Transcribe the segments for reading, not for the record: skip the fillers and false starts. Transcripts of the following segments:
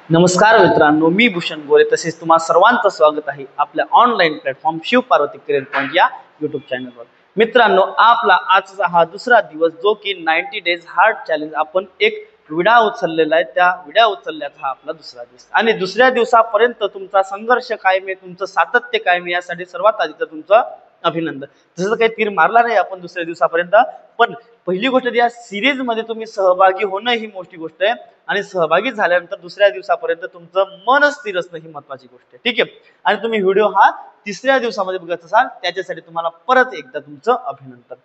नमस्कार मित्रांनो, मी भूषण गोरे तसेच तुम्हा सर्वांचं स्वागत आहे आपल्या online platform Shiv Parvati career point या युट्यूब चॅनलवर। मित्रांनो, आपला आजचा हा दुसरा दिवस जो की 90 डेज हार्ड चॅलेंज आपण एक विडा उचललेला आहे, त्या विडा उचलल्याचा हा आपला दुसरा दिवस आणि दुसऱ्या दिवसापर्यंत तुमचा संघर्ष कायम आहे, तुमचं सातत्य कायम आहे, यासाठी सर्वात आधी तर तुमचं अभिनंदन। तसं काही तीर मारला नाही आपण दुसऱ्या दिवसापर्यंत, पण पहिली गोष्ट या सिरीज मध्ये तुम्ही सहभागी होणं ही मोठी गोष्ट आहे आणि सहभागी झाल्यानंतर दुसऱ्या दिवसापर्यंत तुमचं मन स्थिर असणं ही महत्वाची गोष्ट आहे, ठीक आहे। आणि तुम्ही व्हिडिओ हा तिसऱ्या दिवसामध्ये बघत असाल त्याच्यासाठी तुम्हाला परत एकदा तुमचं अभिनंदन।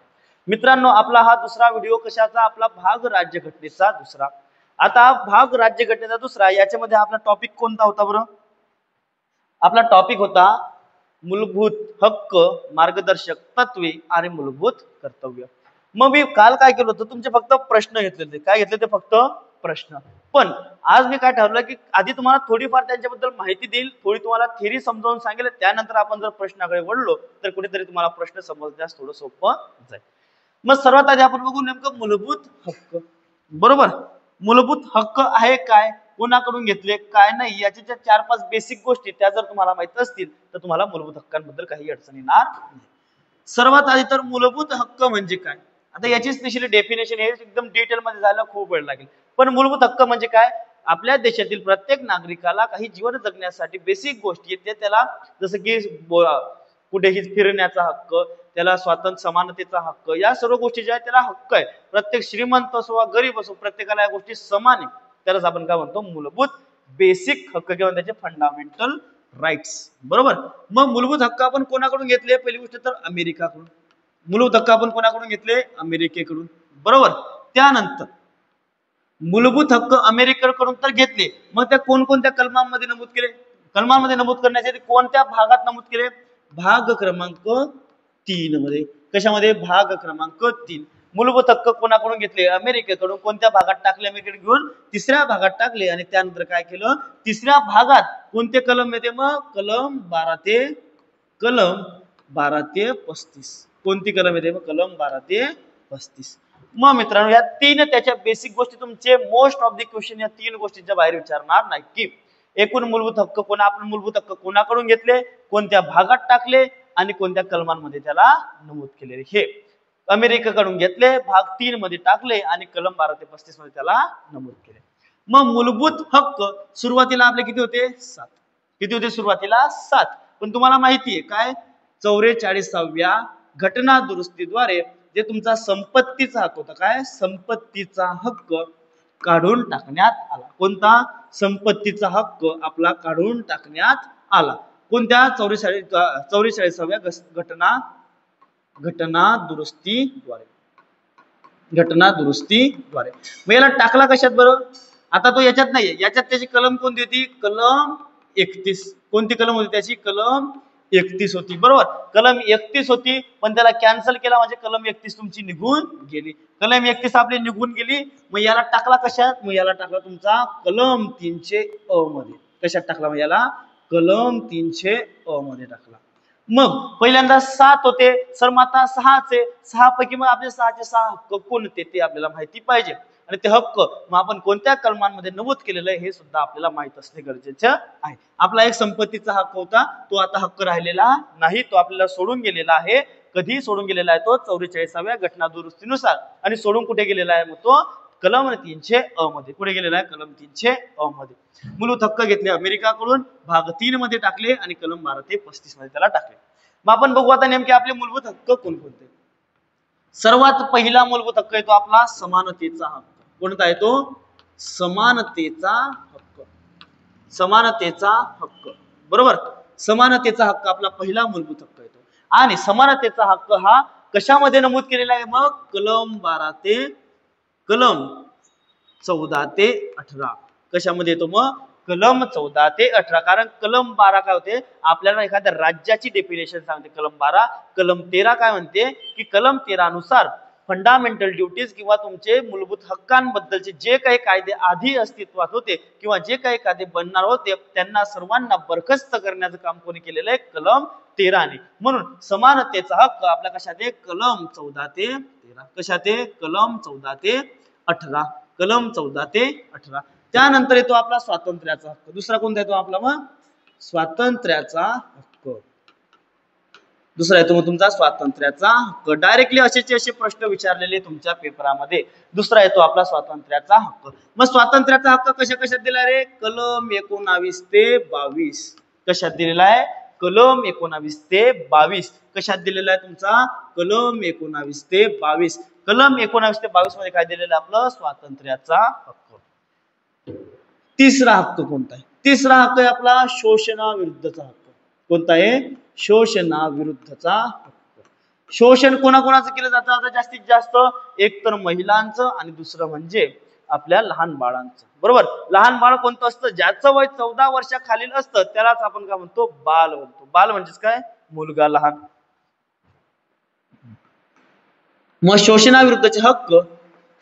मित्रांनो, आपला हा दुसरा व्हिडिओ कशाचा, आपला भाग राज्यघटनेचा दुसरा। आता भाग राज्यघटनेचा दुसरा याच्यामध्ये आपला टॉपिक कोणता होता बरं? आपला टॉपिक होता मूलभूत हक्क, मार्गदर्शक तत्वे आणि मूलभूत कर्तव्य। मग मी काल काय केलं होतं, तुमचे फक्त प्रश्न घेतले होते। काय घेतले ते? फक्त प्रश्न। पण आज मी काय ठरवलं की आधी तुम्हाला थोडीफार त्यांच्याबद्दल माहिती देईल, थोडी तुम्हाला थिअरी समजावून सांगेल, त्यानंतर आपण जर प्रश्नाकडे वळलो तर कुठेतरी तुम्हाला प्रश्न समजण्यास थोडं सोपं जाईल। मग सर्वात आधी आपण बघू नेमकं मूलभूत हक्क, बरोबर? मूलभूत हक्क आहे काय, कोणाकडून घेतले, काय नाही, याच्या 4-5 बेसिक गोष्टी त्या जर तुम्हाला माहित असतील तर तुम्हाला मूलभूत हक्कांबद्दल काही अडचण येणार नाही। सर्वात आधी तर मूलभूत हक्क म्हणजे काय, आता याची स्पेशली डेफिनेशन हे एकदम डिटेल मध्ये जायला खूप वेळ लागेल, पण मूलभूत हक्क म्हणजे काय? आपल्या देशातील प्रत्येक नागरिकाला काही जीवन जगण्यासाठी बेसिक गोष्टी आहेत त्याला, जसं की कुठेही फिरण्याचा हक्क, त्याला स्वातंत्र्य समानतेचा हक्क, या सर्व गोष्टी ज्या आहेत त्याला हक्क आहे। प्रत्येक श्रीमंत असो वा गरीब असो प्रत्येकाला या गोष्टी समान आहे, त्यालाच आपण काय म्हणतो? मूलभूत बेसिक हक्क किंवा त्याचे फंडामेंटल राईट्स, बरोबर? मग मूलभूत हक्क आपण कोणाकडून घेतले? पहिली गोष्ट तर अमेरिकाकडून। मूलभूत हक्क आपण कोणाकडून घेतले? अमेरिकेकडून, बरोबर? त्यानंतर मूलभूत हक्क अमेरिकेकडून तर घेतले, मग त्या कोणकोणत्या कलमांमध्ये नमूद केले? कलमांमध्ये नमूद करण्यासाठी कोणत्या भागात नमूद केले? भाग क्रमांक 3 मध्ये। कशामध्ये? भाग क्रमांक 3। मूलभूत हक्क कोणाकडून घेतले? अमेरिकेकडून। कोणत्या भागात टाकले? अमेरिकेकडे घेऊन तिसऱ्या भागात टाकले आणि त्यानंतर काय केलं? तिसऱ्या भागात कोणते कलम येते? मग कलम 12 ते 35। कोणती कलम येते? मग कलम 12 ते 35। मग मित्रांनो, या 3 त्याच्या बेसिक गोष्टी तुमचे मोस्ट ऑफ द क्वेश्चन या 3 गोष्टींच्या बाहेर विचारणार नाही की एकूण मूलभूत हक्क आपण मूलभूत हक्क कोणाकडून घेतले, कोणत्या भागात टाकले आणि कोणत्या कलमांमध्ये त्याला नमूद केले। हे अमेरिकेकडून घेतले, भाग 3 मध्ये टाकले आणि कलम 12 ते 35 मध्ये त्याला नमूद केले। मग मूलभूत हक्क सुरुवातीला आपले किती होते? 7। किती होते सुरुवातीला? 7। पण तुम्हाला माहिती आहे काय, 44व्या घटना दुरुस्तीद्वारे जे तुमचा संपत्तीचा हक्क होता, काय? संपत्तीचा हक्क काढून टाकण्यात आला। कोणता? संपत्तीचा हक्क आपला काढून टाकण्यात आला। कोणत्या? 44व्या घटना दुरुस्तीद्वारे। मग याला टाकला कशात बरं? आता तो याच्यात नाहीये, याच्यात त्याची कलम कोणती होती? कलम 31। कोणती कलम होती त्याची? कलम 31 होती, बरोबर? कलम 31 होती, पण त्याला कॅन्सल केला म्हणजे कलम 31 तुमची निघून गेली। कलम 31 आपली निघून गेली, मग याला टाकला कशात? मग याला टाकला तुमचा कलम 300 अ मध्ये। कशात टाकला? मग याला कलम 300 अ मध्ये टाकला। मग पहिल्यांदा 7 होते सर, मग आता 6चे 6 पैकी मग आपले 6चे 6 हक्क कोणते ते आपल्याला माहिती पाहिजे, आणि ते हक्क मग आपण कोणत्या कलमांमध्ये नमूद केलेलं आहे हे सुद्धा आपल्याला माहित असणे गरजेचं आहे। आपला एक संपत्तीचा हक्क होता, तो आता हक्क राहिलेला नाही, तो आपल्याला सोडून गेलेला आहे। कधी सोडून गेलेला आहे? तो 44व्या घटना दुरुस्तीनुसार। आणि सोडून कुठे गेलेला आहे? मग तो कलम 300 अ मध्ये। कुठे गेलेला आहे? कलम 300 अ मध्ये। मूलभूत हक्क घेतले अमेरिकाकडून, भाग 3 मध्ये टाकले आणि कलम 12 ते 35 मध्ये त्याला टाकले। मग आपण बघू आता नेमके आपले मूलभूत हक्क कोणकोणते। सर्वात पहिला मूलभूत हक्क येतो आपला समानतेचा हक्क। कोणता आहे तो? समानतेचा हक्क। समानतेचा हक्क, बरोबर? समानतेचा हक्क आपला पहिला मूलभूत हक्क येतो। आणि समानतेचा हक्क हा कशामध्ये नमूद केलेला आहे? मग कलम 14 ते 18। कशामध्ये येतो? मग कलम 14 ते 18। कारण कलम 12 काय होते? आपल्याला एखाद्या राज्याची डेफिनेशन सांगते कलम 12। कलम 13 काय म्हणते की कलम 13 नुसार फंडामेंटल ड्युटीज किंवा तुमचे मूलभूत हक्कांबद्दलचे जे काही कायदे आधी अस्तित्वात होते किंवा जे काही कायदे बनणार होते त्यांना सर्वांना बरखास्त करण्याचं काम कोणी केलेलं आहे? कलम 13 ने। म्हणून समानतेचा हक्क आपला कशात आहे? कलम 14 ते 13। कशात आहे? कलम 14 ते 18। कलम 14 ते 18। त्यानंतर येतो आपला स्वातंत्र्याचा हक्क. दुसरा कोणता येतो आपला मग स्वातंत्र्याचा हक्क. दुसरा येतो मग तुमचा स्वातंत्र्याचा हक्क. डायरेक्टली असेचे असे प्रश्न विचारलेले तुमच्या पेपरामध्ये. दुसरा येतो आपला स्वातंत्र्याचा हक्क. मग स्वातंत्र्याचा हक्क कशा कशात दिला रे? कलम 19 ते 22 कशात दिलेला आहे? कलम 19 ते 22 कशात दिलेला आहे तुमचा? कलम 19 ते 22. कलम 19 ते 22 मध्ये काय दिलेलं आपलं? स्वातंत्र्याचा हक्क. तिसरा हक्क कोणता आहे? तिसरा हक्क आहे आपला शोषणाविरुद्धचा हक्क. कोणता आहे? शोषणाविरुद्धचा हक्क. शोषण कोणाकोणाचं केलं जातं आता जास्तीत जास्त? एक तर महिलांचं आणि दुसरं म्हणजे आपल्या लहान बाळांचं. बरोबर. लहान बाळ कोणतं असतं? ज्याचं वय 14 वर्षाखालील असतं त्यालाच आपण काय म्हणतो? बाल म्हणतो. बाल म्हणजेच काय? मुलगा लहान. मग शोषणाविरुद्धचे हक्क,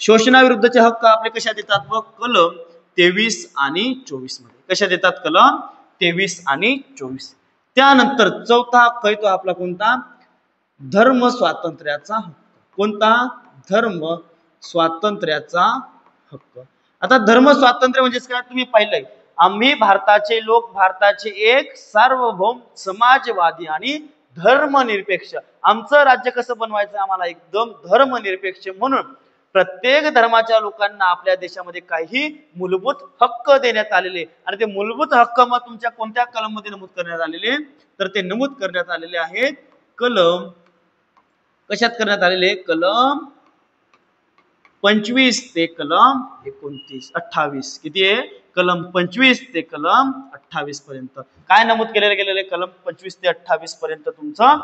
शोषणाविरुद्धचे हक्क आपले कशात येतात? मग कलम 23 आणि 24 मध्ये. कशात येतात? कलम 23 आणि 24. त्यानंतर चौथा हक्क येतो आपला कोणता? धर्म स्वातंत्र्याचा हक्क. कोणता? धर्म स्वातंत्र्याचा हक्क. आता धर्म स्वातंत्र्य म्हणजेच काय? तुम्ही पाहिलंय, आम्ही भारताचे लोक भारताचे एक सार्वभौम समाजवादी आणि धर्मनिरपेक्ष, आमचं राज्य कसं बनवायचं? आम्हाला एकदम धर्मनिरपेक्ष म्हणून प्रत्येक धर्माच्या लोकांना आपल्या देशामध्ये काही मूलभूत हक्क देण्यात आलेले. आणि ते मूलभूत हक्क मग तुमच्या कोणत्या कलम मध्ये नमूद करण्यात आलेले? तर ते नमूद करण्यात आलेले आहेत कलम, कशात करण्यात आलेले? कलम 25 ते कलम 28. किती आहे? कलम 25 ते कलम 28 पर्यंत काय नमूद केलेले गेलेले? कलम 25 ते 28 पर्यंत तुमचं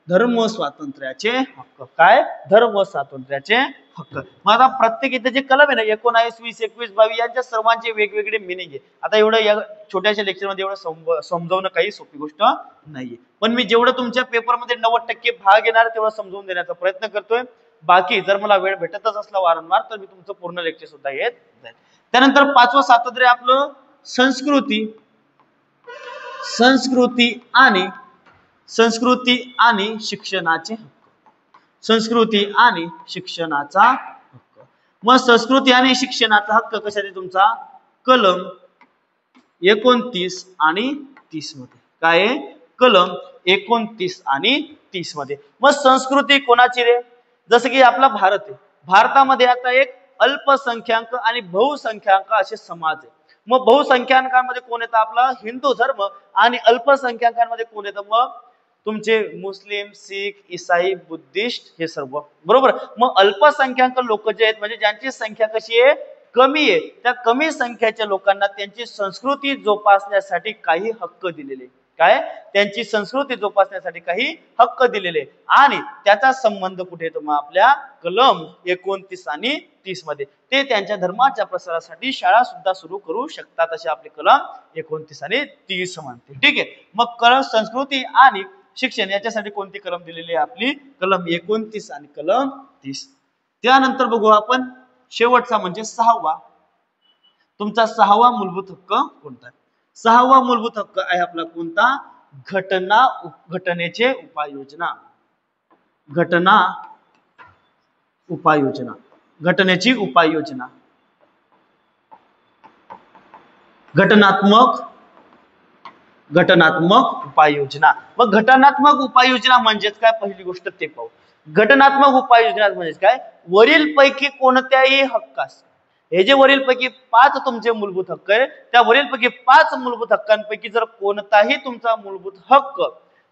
धर्म स्वातंत्र्याचे हक्क. काय? धर्म स्वातंत्र्याचे हक्क. मग आता प्रत्येक इथे जे कलम आहे ना 19, 20, 21, 22 यांच्या सर्वांचे वेगवेगळे मिनिंग आहे. आता एवढं या छोट्याशा लेक्चर मध्ये एवढं समजावणं काही सोपी गोष्ट नाहीये, पण मी जेवढं तुमच्या पेपरमध्ये 90% भाग येणार तेवढं समजून देण्याचा प्रयत्न करतोय. बाकी जर मला वेळ भेटतच असला वारंवार तर मी तुमचं पूर्ण लेक्चर सुद्धा येत जाईल. त्यानंतर पाचवं स्वातंत्र्य आपलं संस्कृती, संस्कृती आणि शिक्षणाचे हक्क. संस्कृती आणि शिक्षणाचा हक्क. मग संस्कृती आणि शिक्षणाचा हक्क कशात तुमचा? कलम 29 आणि 30 मध्ये. काय आहे? कलम 29 आणि 30 मध्ये. मग संस्कृती कोणाची रे? जसं की आपला भारत आहे, भारतामध्ये आता एक अल्पसंख्याक आणि बहुसंख्याक असे समाज आहे. मग बहुसंख्याकांमध्ये कोण येतं? आपला हिंदू धर्म. आणि अल्पसंख्याकांमध्ये कोण येतं? मग तुमचे मुस्लिम, सिख, ईसाई, बुद्धिस्ट हे सर्व. बरोबर. मग अल्पसंख्याक लोक जे आहेत म्हणजे ज्यांची संख्या कशी आहे? कमी आहे. त्या कमी संख्येच्या लोकांना त्यांची संस्कृती जोपासण्यासाठी काही हक्क दिलेले. काय? त्यांची संस्कृती जोपासण्यासाठी काही हक्क दिलेले. आणि त्याचा संबंध कुठे येतो? मग आपल्या कलम 29 आणि 30 मध्ये. ते त्यांच्या धर्माच्या प्रसारासाठी शाळा सुद्धा सुरू करू शकतात असे आपले कलम 29 आणि 30 म्हणते. ठीक आहे. मग कलम संस्कृती आणि शिक्षण याच्यासाठी कोणती कलम दिलेली आहे? आपली कलम 29 आणि कलम 30. त्यानंतर बघू आपण शेवटचा म्हणजे सहावा. तुमचा सहावा मूलभूत हक्क कोणता आहे? सहावा मूलभूत हक्क आहे आपला कोणता? घटनेचे उपाययोजना. घटनेची उपाययोजना. घटनात्मक उपाययोजना. मग घटनात्मक उपाययोजना म्हणजेच काय? पहिली गोष्ट ते पाहू. घटनात्मक उपाययोजना म्हणजे काय? वरील पैकी कोणत्याही हक्कास, हे जे वरील पैकी 5 तुमचे मूलभूत हक्क आहे, त्या वरील पैकी 5 मूलभूत हक्कांपैकी जर कोणताही तुमचा मूलभूत हक्क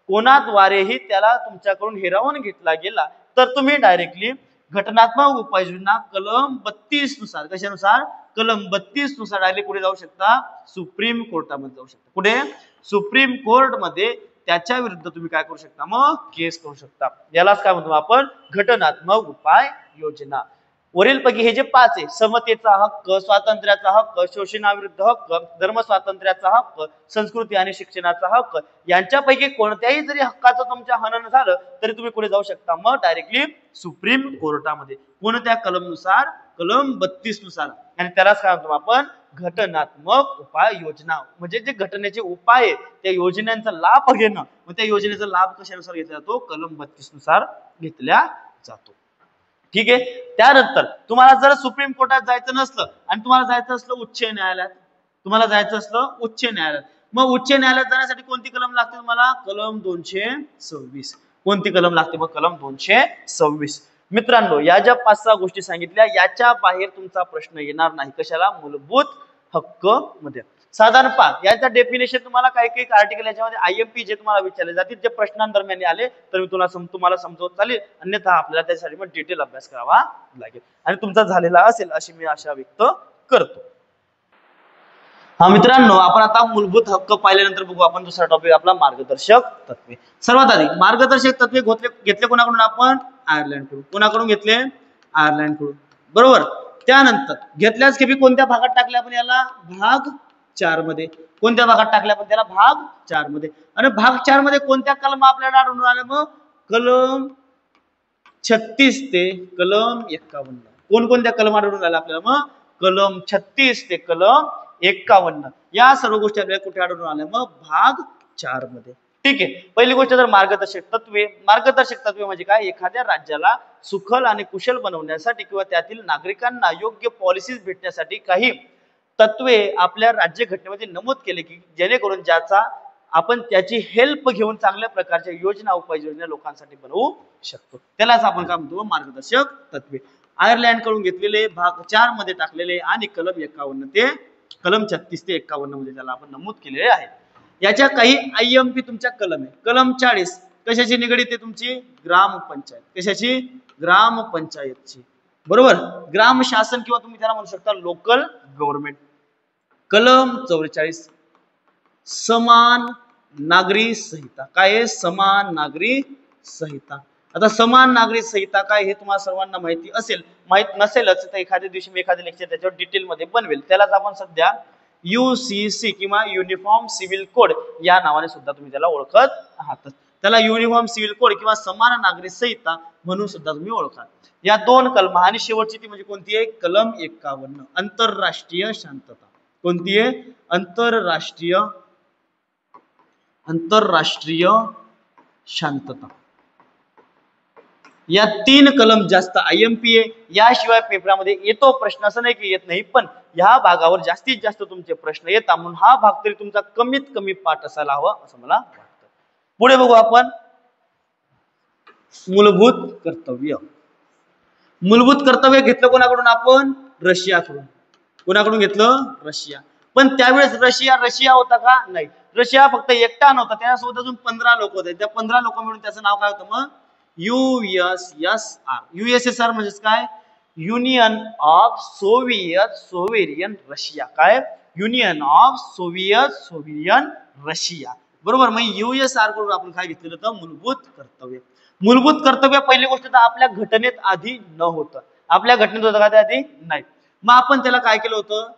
कोणाद्वारेही त्याला तुमच्याकडून हिरावून घेतला गेला तर तुम्ही डायरेक्टली घटनात्मक उपाययोजना कलम 32 नुसार, कशानुसार? कलम 32 नुसार डायरेक्ट कुठे जाऊ शकता? सुप्रीम कोर्टामध्ये जाऊ शकता. कुठे? सुप्रीम कोर्ट मध्ये त्याच्या विरुद्ध तुम्ही काय करू शकता? मग केस करू शकता. यालाच काय म्हणतो आपण? घटनात्मक उपाय योजना. वरील पैकी हे जे 5 आहे, समतेचा हक्क, स्वातंत्र्याचा हक्क, शोषणाविरुद्ध हक्क, धर्म स्वातंत्र्याचा हक्क, संस्कृती आणि शिक्षणाचा हक्क, यांच्यापैकी कोणत्याही जरी हक्काचं तुमच्या हनन झालं तरी तुम्ही कुठे जाऊ शकता? मग डायरेक्टली सुप्रीम कोर्टामध्ये. कोणत्या कलम नुसार? कलम 32 नुसार. आणि त्यालाच काय म्हणतो आपण? घटनात्मक उपाय योजना. म्हणजे जे घटनेचे उपाय आहे त्या योजनांचा लाभ घेणं. मग त्या योजनेचा लाभ कशानुसार घेतला जातो? कलम 32 नुसार घेतला जातो. ठीक आहे. त्यानंतर तुम्हाला जर सुप्रीम कोर्टात जायचं नसलं आणि तुम्हाला जायचं असलं उच्च न्यायालयात, मग उच्च न्यायालयात जाण्यासाठी कोणती कलम लागते तुम्हाला? कलम 226. कोणती कलम लागते? मग कलम 226. मित्रांनो, या ज्या 5-6 गोष्टी सांगितल्या याच्या बाहेर तुमचा प्रश्न येणार नाही. कशाला? मूलभूत हक्क मध्ये. साधारण याचा डेफिनेशन तुम्हाला काही आर्टिकल याच्यामध्ये IMP जे तुम्हाला विचारले जातील, जे प्रश्नांदरम्यान आले तर मी तुम्हाला समजवत चालेल, अन्यथा आपल्याला त्यासाठी मग डिटेल अभ्यास करावा लागेल आणि तुमचा झालेला असेल अशी मी आशा व्यक्त करतो. हा मित्रांनो, आपण आता मूलभूत हक्क पाहिल्यानंतर बघू आपण दुसरा टॉपिक आपला मार्गदर्शक तत्वे. सर्वात आधी मार्गदर्शक तत्वे घेतले कोणाकडून? आपण आयर्लंडकडून. कोणाकडून घेतले? आयर्लंडकडून. बरोबर. त्यानंतर घेतल्यास खेपी कोणत्या भागात टाकले आपण याला? भाग 4 मध्ये. कोणत्या भागात टाकले आपण त्याला? भाग 4 मध्ये. आणि भाग 4 मध्ये कोणत्या कलम आपल्याला आढळून आल्या? मग कलम 36 ते कलम 51. कोणकोणत्या कलम आढळून आल्या आपल्याला? मग कलम 36 ते कलम 51 या सर्व गोष्टी आपल्याला कुठे आढळून आल्या? मग भाग 4 मध्ये. ठीक आहे. पहिली गोष्ट तर मार्गदर्शक तत्वे. मार्गदर्शक तत्वे म्हणजे काय? एखाद्या राज्याला सुखल आणि कुशल बनवण्यासाठी किंवा त्यातील नागरिकांना योग्य पॉलिसीज भेटण्यासाठी काही तत्वे आपल्या राज्यघटनेमध्ये नमूद केले की जेणेकरून आपण त्याची हेल्प घेऊन चांगल्या प्रकारच्या योजना उपाययोजना लोकांसाठी बनवू शकतो. त्यालाच आपण काय म्हणतो? मार्गदर्शक तत्वे. आयर्लंड कडून घेतलेले, भाग 4 मध्ये टाकलेले आणि कलम 36 ते 51 मध्ये त्याला आपण नमूद केलेले आहे. याच्या काही IMP तुमच्या कलम आहे. कलम 40 कशाची निगडीत आहे? तुमची ग्रामपंचायत. कशाची? ग्रामपंचायतची. बरोबर. ग्राम शासन किंवा तुम्ही त्याला म्हणू शकता लोकल गव्हर्नमेंट. कलम 44 समान नागरी संहिता. काय आहे? समान नागरी संहिता. आता समान नागरी संहिता काय हे तुम्हाला सर्वांना माहिती असेल. माहित नसेलच तर एखाद्या दिवशी मी एखादे लेक्चर त्याच्यावर डिटेल मध्ये बनवेल. त्यालाच आपण सध्या UCC किंवा युनिफॉर्म सिव्हिल कोड या नावाने सुद्धा तुम्ही त्याला ओळखत आहात. त्याला युनिफॉर्म सिव्हिल कोड किंवा समान नागरी संहिता म्हणून सुद्धा तुम्ही ओळखा. या 2 कलम आणि शेवटची ती म्हणजे कोणती आहे? कलम 51 आंतरराष्ट्रीय शांतता. कोणती आहे? आंतरराष्ट्रीय शांतता. या 3 कलम जास्त IMP आहे. याशिवाय पेपरामध्ये येतो प्रश्न, असं नाही की येत नाही, पण या भागावर जास्तीत जास्त तुमचे प्रश्न येतात म्हणून हा भाग तरी तुमचा कमीत कमी पाठ असायला हवा असं मला वाटतं. पुढे बघू आपण मूलभूत कर्तव्य. मूलभूत कर्तव्य घेतलं कोणाकडून? आपण रशियाकडून. कोणाकडून घेतलं? रशिया. पण त्यावेळेस रशिया होता का? नाही. रशिया फक्त एकटा नव्हता, त्यासोबत अजून 15 लोक होते. त्या 15 लोक मिळून त्याचं नाव काय होतं? मग USSR. USSR म्हणजे काय? Union of Soviet Russia. काय? Union of Soviet Russia. बरोबर. मग USSR कडून आपण काय घेतलेलं होतं? मूलभूत कर्तव्य. मूलभूत कर्तव्य पहिली गोष्ट तर आपल्या घटनेत आधी न होतं. आपल्या घटनेत होतं का ते आधी? नाही. मग आपण त्याला काय केलं होतं?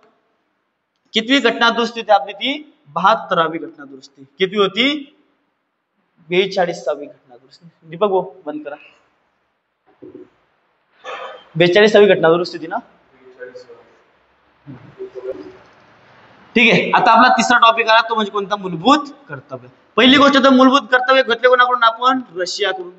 कितवी घटना दुरुस्ती होती आपली? ती 72वी घटना दुरुस्ती. किती होती? 42वी घटना दुरुस्ती. दीपक भाऊ बंद करा. 42वी घटना दुरुस्ती होती ना? ठीक आहे. आता आपला तिसरा टॉपिक आला तो म्हणजे कोणता? मूलभूत कर्तव्य. पहिली गोष्ट तर मूलभूत कर्तव्य घेतले कोणाकडून? आपण रशियाकडून.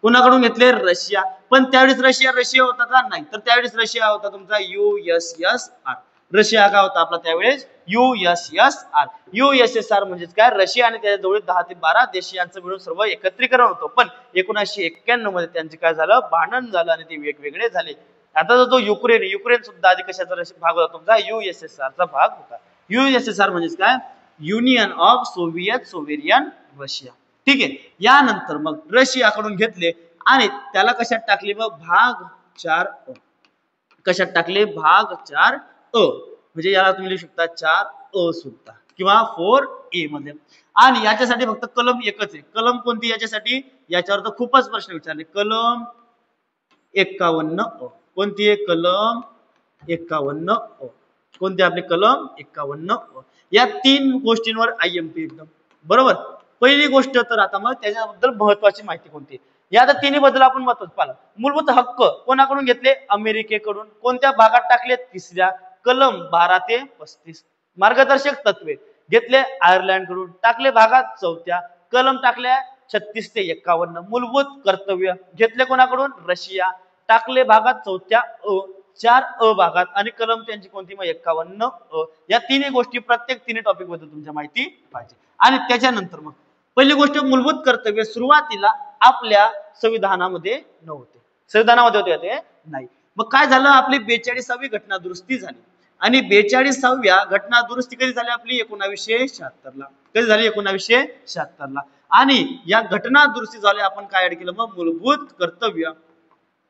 कोणाकडून घेतले? रशिया. पण त्यावेळेस रशिया होता का? नाही. तर त्यावेळेस रशिया होता तुमचा USSR. रशिया काय होता आपला त्यावेळेस? USSR. USSR म्हणजे काय? रशिया आणि त्याच्या जवळ 10 ते 12 देश यांचं मिळून सर्व एकत्रीकरण होतं. पण 1991 मध्ये त्यांचे काय झालं? भांडण झालं आणि ते वेगवेगळे झाले. आता जो युक्रेन सुद्धा आधी कशाचा भाग होता? तुमचा USSR चा भाग होता. USSR म्हणजे काय? Union of Soviet Russia. ठीक आहे. यानंतर मग रशियाकडून घेतले आणि त्याला कशात टाकले? मग भाग 4 कशात टाकले? भाग 4 म्हणजे याला तुम्ही लिहू शकता 4 सुद्धा किंवा 4A मध्ये. आणि याच्यासाठी फक्त कलम एकच आहे. कलम कोणती याच्यासाठी? याच्यावर तर खूपच प्रश्न विचारले. कलम 51 कोणती आहे? कलम 51 कोणती आपली? कलम 51. या 3 गोष्टींवर IMP एकदम बरोबर. पहिली गोष्ट तर आता मग त्याच्याबद्दल महत्वाची माहिती कोणती? या तर तिन्ही बद्दल आपण महत्वाचं पाहिलं. मूलभूत हक्क कोणाकडून घेतले? अमेरिकेकडून. कोणत्या भागात टाकले? 3ऱ्या. कलम 12 ते 35. मार्गदर्शक तत्वे घेतले आयर्लंड कडून. टाकले भागात 4थ्या. कलम टाकल्या 36 ते 51. मूलभूत कर्तव्य घेतले कोणाकडून? रशिया. टाकले भागात चौथ्या अ, 4 भागात आणि कलम त्यांची कोणती मग 51 या तिन्ही गोष्टी प्रत्येक तिन्ही टॉपिक बद्दल तुमच्या माहिती पाहिजे. आणि त्याच्यानंतर मग पहिली गोष्ट मूलभूत कर्तव्य सुरुवातीला आपल्या संविधानामध्ये नव्हते. संविधानामध्ये होते ते नाही. मग काय झालं, आपली 42वी घटना दुरुस्ती झाली आणि 42व्या घटना दुरुस्ती कधी झाली आपली 1976 ला. कधी झाली 1976 ला. आणि या घटना दुरुस्ती झाल्या आपण काय ऍड केलं मग मूलभूत कर्तव्य.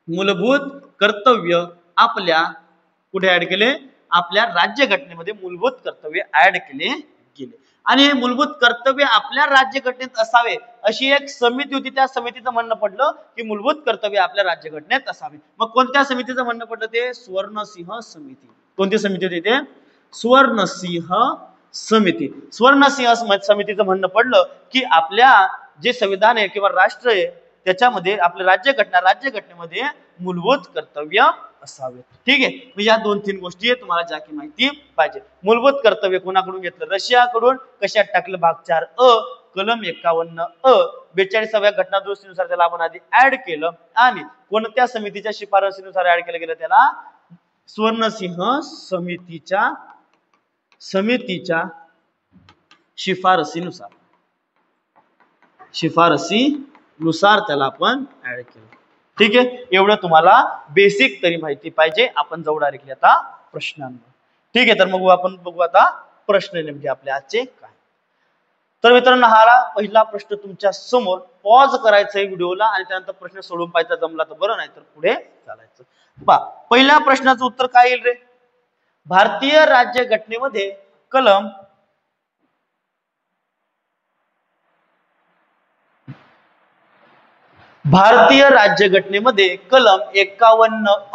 मूलभूत कर्तव्य आपल्या कुठे ऍड केले, आपल्या राज्यघटनेमध्ये मूलभूत कर्तव्य ऍड केले गेले. आणि हे मूलभूत कर्तव्य आपल्या राज्यघटनेत असावे अशी एक समिती होती. त्या समितीचं म्हणणं पडलं की मूलभूत कर्तव्य आपल्या राज्यघटनेत असावे. मग कोणत्या समितीचं म्हणणं पडलं, ते सुवर्णसिंह समिती. कोणती समिती होती ते, सुवर्णसिंह समिती. सुवर्णसिंह समितीचं म्हणणं पडलं की आपल्या जे संविधान आहे किंवा राष्ट्र आहे त्याच्यामध्ये आपल्या राज्यघटनेमध्ये मूलभूत कर्तव्य असावे. ठीक आहे. म्हणजे या 2-3 गोष्टी आहे तुम्हाला ज्या की माहिती पाहिजे. मूलभूत कर्तव्य कोणाकडून घेतलं, रशियाकडून. कशात टाकलं, भाग 4 कलम 51 42व्या घटना दुरुस्तीनुसार त्याला आपण आधी ऍड केलं. आणि कोणत्या समितीच्या शिफारसीनुसार ऍड केलं गेलं त्याला, सुवर्णसिंह समितीच्या शिफारसीनुसार त्याला आपण ऍड केलं. ठीक आहे. एवढं तुम्हाला बेसिक तरी माहिती पाहिजे. आपण जाऊ डायरेक्टली आता प्रश्नांवर. ठीक आहे. तर मग आपण बघू आता प्रश्न नेमके आपले आजचे काय. तर मित्रांनो, हा पहिला प्रश्न तुमच्या समोर. पॉज करायचा आहे व्हिडिओला आणि त्यानंतर प्रश्न सोडून पाहायचा, जमला तर बरं, नाही तर पुढे चालायचं. पहा, पहिल्या प्रश्नाचं उत्तर काय येईल रे, भारतीय राज्यघटनेमध्ये कलम भारतीय राज्यघटनेमध्ये कलम 51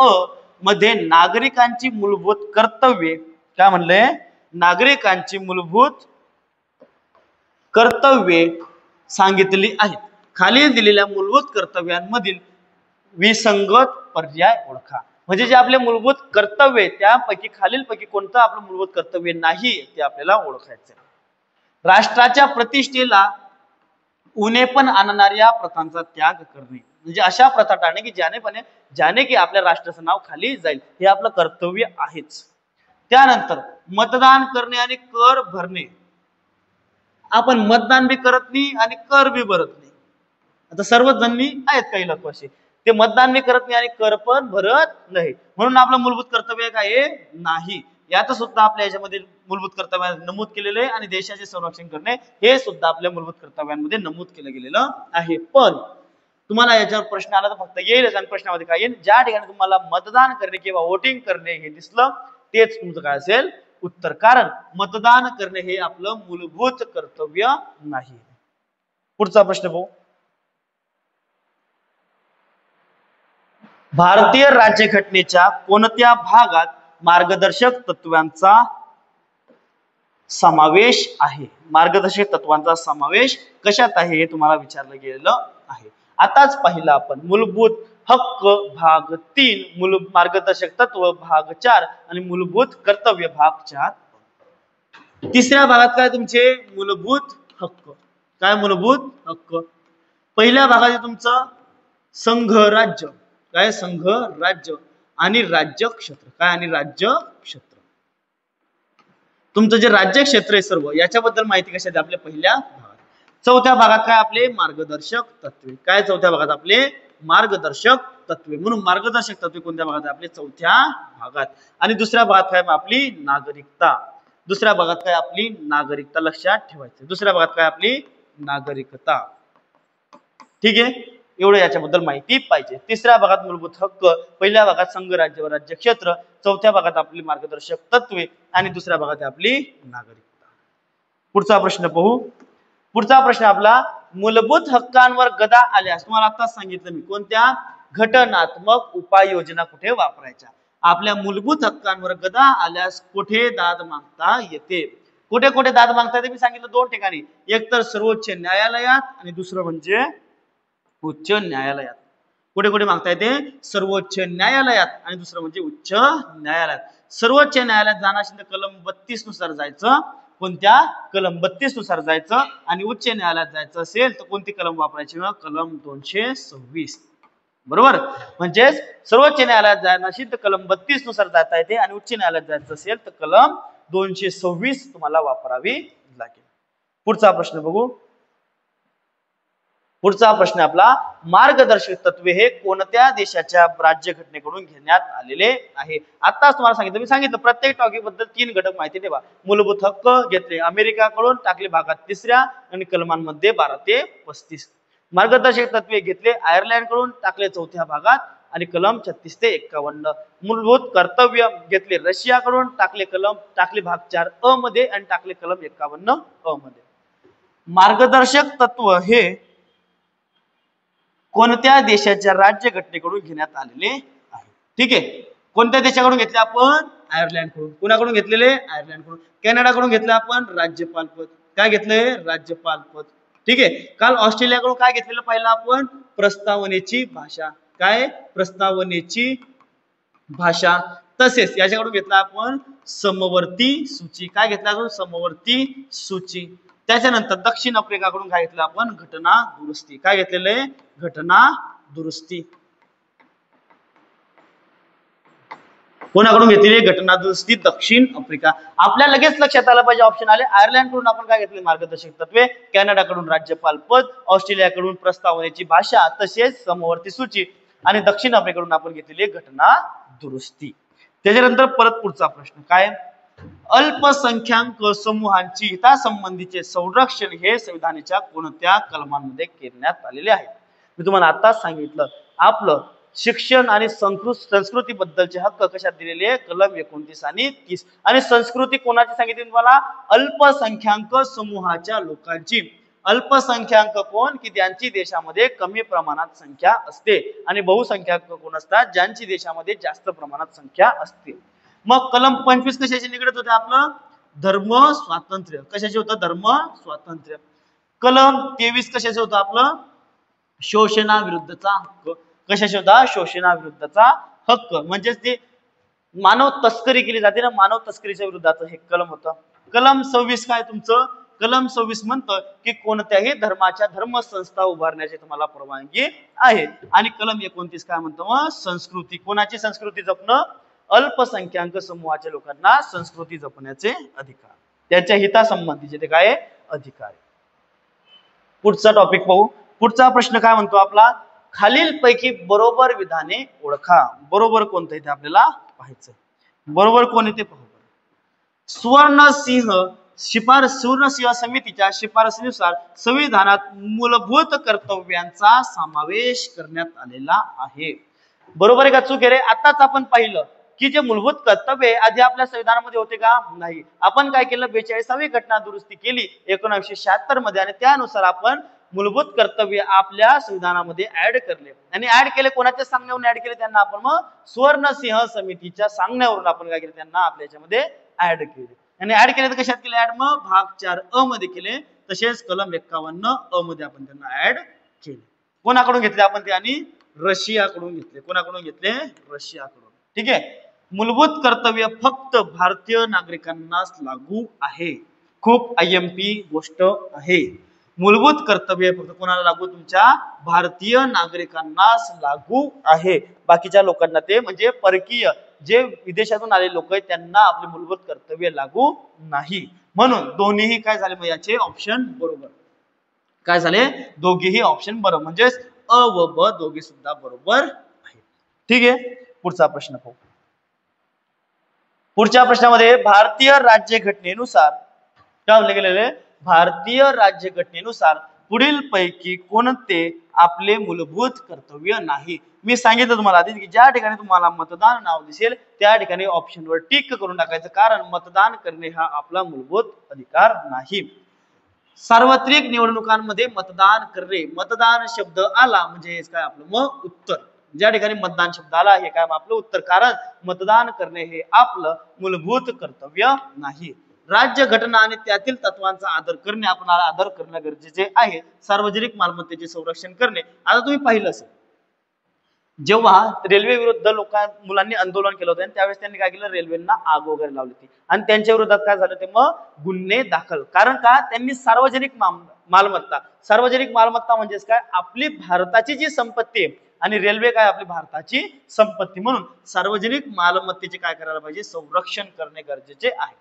मध्ये नागरिकांची मूलभूत कर्तव्ये, काय म्हणले, नागरिकांची मूलभूत कर्तव्ये सांगितली आहेत. खाली दिलेल्या मूलभूत कर्तव्यांमधील विसंगत पर्याय ओळखा. म्हणजे जे आपले मूलभूत कर्तव्य त्यापैकी खालीलपैकी कोणतं आपलं मूलभूत कर्तव्य नाही ते आपल्याला ओळखायचं. राष्ट्राच्या प्रतिष्ठेला उणेपण आणणाऱ्या प्रथांचा त्याग करणे. म्हणजे अशा प्रथा टाळणे की ज्याने की आपल्या राष्ट्राचं नाव खाली जाईल, हे आपलं कर्तव्य आहेच. त्यानंतर मतदान करणे आणि कर भरणे. आपण मतदान बी करत नाही आणि कर बी भरत नाही. आता सर्वच जणी आहेत काही लोक असे, ते मतदान बी करत नाही आणि कर पण भरत नाही. म्हणून आपलं मूलभूत कर्तव्य काय नाही. यात सुद्धा आपल्या याच्यामध्ये मूलभूत कर्तव्य नमूद केलेलं आहे आणि देशाचे संरक्षण करणे हे सुद्धा आपल्या मूलभूत कर्तव्यांमध्ये नमूद केलं गेलेलं आहे. पण तुम्हाला याच्यावर प्रश्न आला तर फक्त येईलच. आणि प्रश्नामध्ये काय येईल, ज्या ठिकाणी तुम्हाला मतदान करणे किंवा वोटिंग करणे हे दिसलं तेच तुमचं काय असेल उत्तर. कारण मतदान करणे हे आपलं मूलभूत कर्तव्य नाही. पुढचा प्रश्न पाहू. भारतीय राज्यघटनेच्या कोणत्या भागात मार्गदर्शक तत्वांचा समावेश आहे. मार्गदर्शक तत्वांचा समावेश कशात आहे हे तुम्हाला विचारलं गेलेलं आहे. आताच पाहिलं आपण मूलभूत हक्क भाग 3, मार्गदर्शक तत्व भाग 4 आणि मूलभूत कर्तव्य भाग 4. तिसऱ्या भागात काय तुमचे मूलभूत हक्क. काय मूलभूत हक्क. पहिल्या भागात तुमचं संघ राज्य, काय संघ राज्य आणि राज्य क्षेत्र. काय आणि राज्य क्षेत्र. तुमचं जे राज्य क्षेत्र आहे सर्व याच्याबद्दल माहिती कशात आपल्या पहिल्या भागात. चौथ्या भागात काय आपले मार्गदर्शक तत्वे. काय चौथ्या भागात आपले मार्गदर्शक तत्वे. म्हणून मार्गदर्शक तत्वे कोणत्या भागात आपले चौथ्या भागात. आणि दुसऱ्या भागात काय आपली नागरिकता. दुसऱ्या भागात काय आपली नागरिकता लक्षात ठेवायचं. दुसऱ्या भागात काय आपली नागरिकता. ठीक आहे. एवढं याच्याबद्दल माहिती पाहिजे. तिसऱ्या भागात मूलभूत हक्क, पहिल्या भागात संघ राज्य व राज्य क्षेत्र, चौथ्या भागात आपली मार्गदर्शक तत्वे आणि दुसऱ्या भागात आपली नागरिकता. पुढचा प्रश्न पाहू. पुढचा प्रश्न आपला मूलभूत हक्कांवर गदा आल्यास, तुम्हाला आताच सांगितलं मी, कोणत्या घटनात्मक उपाययोजना कुठे वापरायच्या. आपल्या मूलभूत हक्कांवर गदा आल्यास कुठे दाद मागता येते. कुठे कुठे दाद मागता येते मी सांगितलं 2 ठिकाणी. एक तर सर्वोच्च न्यायालयात आणि दुसरं म्हणजे उच्च न्यायालयात. कुठे कुठे मागता येते, सर्वोच्च न्यायालयात आणि दुसरं म्हणजे उच्च न्यायालयात. सर्वोच्च न्यायालयात जाणार असेल तर कलम 32 नुसार जायचं. कोणत्या कलम 32 नुसार जायचं. आणि उच्च न्यायालयात जायचं असेल तर कोणती कलम वापरायची, कलम 226. बरोबर. म्हणजेच सर्वोच्च न्यायालयात जायला नसेल तर कलम 32 नुसार जाता येते आणि उच्च न्यायालयात जायचं असेल तर कलम 226 तुम्हाला वापरावी लागेल. पुढचा प्रश्न बघू. पुढचा प्रश्न आपला, मार्गदर्शक तत्वे हे कोणत्या देशाच्या राज्यघटनेकडून घेण्यात आलेले आहे. आताच तुम्हाला सांगितलं, मी सांगितलं प्रत्येक टॉपिक बद्दल 3 घटक माहिती ठेवा. मूलभूत हक्क घेतले अमेरिकाकडून, टाकले भागात 3ऱ्या आणि कलमांमध्ये 12 ते 35. मार्गदर्शक तत्वे घेतले आयर्लंड कडून, टाकले 4थ्या भागात आणि कलम 36 ते 51. मूलभूत कर्तव्य घेतले रशियाकडून, टाकले भाग 4 अ मध्ये आणि टाकले कलम 51 अ मध्ये. मार्गदर्शक तत्व हे कोणत्या देशाच्या राज्यघटनेकडून घेण्यात आलेले आहे. ठीक आहे. कोणत्या देशाकडून घेतले आपण? आयर्लंड कडून. कोणाकडून घेतलेले? आयर्लंड कडून. कॅनडाकडून घेतलं आपण राज्यपाल पद. काय घेतलंय? राज्यपाल पद. ठीक आहे. काल ऑस्ट्रेलियाकडून काय घेतलेलं पाहिलं आपण? प्रस्तावनेची भाषा. काय? प्रस्तावनेची भाषा. तसेच याच्याकडून घेतला आपण समवर्ती सूची. काय घेतला अजून? समवर्ती सूची. त्याच्यानंतर दक्षिण आफ्रिकाकडून काय घेतलं आपण? घटना दुरुस्ती. काय घेतलेलं आहे? घटना दुरुस्ती. कोणाकडून घेतलेली? घटना दुरुस्ती दक्षिण आफ्रिका. आपल्या लगेच लक्षात आलं पाहिजे ऑप्शन आले. आयर्लंड कडून आपण काय घेतले? मार्गदर्शक तत्वे. कॅनडाकडून राज्यपाल पद. ऑस्ट्रेलियाकडून प्रस्तावनेची भाषा तसेच समवर्ती सूची आणि दक्षिण आफ्रिकेकडून आपण घेतलेली घटना दुरुस्ती. त्याच्यानंतर परत पुढचा प्रश्न काय? अल्पसंख्याक समूहांची हितासंबंधीचे संरक्षण हे संविधानाच्या कोणत्या कलमांमध्ये करण्यात आलेले आहे. मी तुम्हाला आताच सांगितलं, आपलं शिक्षण आणि संस्कृती बद्दलचे हक्क कशात दिलेले आहे? कलम 29 आणि 30. आणि संस्कृती कोणाची सांगितली तुम्हाला? अल्पसंख्याक समूहाच्या लोकांची. अल्पसंख्याक कोण? की ज्यांची देशामध्ये कमी प्रमाणात संख्या असते. आणि बहुसंख्याक कोण असतात? ज्यांची देशामध्ये जास्त प्रमाणात संख्या असते. मग कलम 25 कशाशी निगडीत होते? आपलं धर्म स्वातंत्र्य. कशाचे होतं? धर्म स्वातंत्र्य. कलम 23 कशाचे होतं? आपलं शोषणाविरुद्धचा हक्क. कशाचे होता? शोषणाविरुद्धचा हक्क. म्हणजेच ते मानव तस्करी केली जाते ना, मानव तस्करीच्या विरुद्धाचं हे कलम होतं. कलम 26 काय तुमचं? कलम 26 म्हणतं की कोणत्याही धर्माच्या धर्मसंस्था उभारण्याची तुम्हाला परवानगी आहे. आणि कलम 29 काय म्हणतो? मग संस्कृती. कोणाची संस्कृती जपणं? अल्पसंख्याक समूहाच्या लोकांना संस्कृती जपण्याचे अधिकार, त्यांच्या हितासंबंधीचे ते काय अधिकार. पुढचा टॉपिक पाहू. पुढचा प्रश्न काय म्हणतो आपला? खालील पैकी बरोबर विधाने ओळखा. बरोबर कोणतं इथे आपल्याला पाहायचं. बरोबर कोण इथे पाहू. सुवर्णसिंह समितीच्या शिफारसीनुसार संविधानात मूलभूत कर्तव्यांचा समावेश करण्यात आलेला आहे. बरोबर आहे का चूक आहे रे? आताच आपण पाहिलं की जे मूलभूत कर्तव्य आधी आपल्या संविधानामध्ये होते का? नाही. आपण काय केलं? 42वी घटना दुरुस्ती केली 1976 मध्ये आणि त्यानुसार आपण मूलभूत कर्तव्य आपल्या संविधानामध्ये ऍड करले. आणि ऍड केले कोणाच्या सांगण्यावरून ऍड केले? त्यांना आपण मग सुवर्णसिंह समितीच्या सांगण्यावरून आपण काय केले? त्यांना आपल्या याच्यामध्ये ऍड केले. आणि ऍड केले तर कशात केले ऍड? मग भाग 4 अ मध्ये केले. तसेच कलम 51 अ मध्ये आपण त्यांना ऍड केले. कोणाकडून घेतले आपण ते? आणि रशियाकडून घेतले. कोणाकडून घेतले? रशियाकडून. ठीक आहे. मूलभूत कर्तव्य फक्त भारतीय नागरिकांनाच लागू आहे. खूप IMP गोष्ट आहे. मूलभूत कर्तव्य फक्त कोणाला लागू? तुमच्या भारतीय नागरिकांनाच लागू आहे. बाकीच्या लोकांना ते म्हणजे परकीय जे विदेशातून आलेले लोक आहेत त्यांना आपले मूलभूत कर्तव्य लागू नाही. म्हणून दोन्हीही काय झाले? मग याचे ऑप्शन बरोबर. काय झाले? दोघेही ऑप्शन बरोबर. म्हणजेच अ व ब दोघे सुद्धा बरोबर आहेत. ठीक आहे. पुढचा प्रश्न पाहू. पुढच्या प्रश्नामध्ये भारतीय राज्यघटनेनुसार काय गेलेले? भारतीय राज्यघटनेनुसार पुढील पैकी कोणते आपले मूलभूत कर्तव्य नाही. मी सांगितलं तुम्हाला आधी की ज्या ठिकाणी तुम्हाला मतदान नाव दिसेल त्या ठिकाणी ऑप्शनवर टिक करून टाकायचं, कारण मतदान करणे हा आपला मूलभूत अधिकार नाही. सार्वत्रिक निवडणुकांमध्ये मतदान करणे. मतदान शब्द आला म्हणजे काय आपलं मग उत्तर. ज्या ठिकाणी मतदान शब्द आला हे काय आपलं उत्तर, कारण मतदान करणे हे आपलं मूलभूत कर्तव्य नाही. राज्यघटना आणि त्यातील तत्वांचा आदर करणे, आपल्याला आदर करणे गरजेचे आहे. सार्वजनिक मालमत्तेचे संरक्षण करणे. आता तुम्ही पाहिलं असेल जेव्हा रेल्वे विरुद्ध मुलांनी आंदोलन केलं होतं त्यावेळेस त्यांनी काय केलं? रेल्वेंना आग वगैरे लावली होती आणि त्यांच्या विरोधात काय झालं? ते मग गुन्हे दाखल. कारण का? त्यांनी सार्वजनिक मालमत्ता. सार्वजनिक मालमत्ता म्हणजेच काय? आपली भारताची जी संपत्ती आहे आणि रेल्वे काय आपली भारताची संपत्ती, म्हणून सार्वजनिक मालमत्तेचे काय करायला पाहिजे, संरक्षण करणे गरजेचे आहे.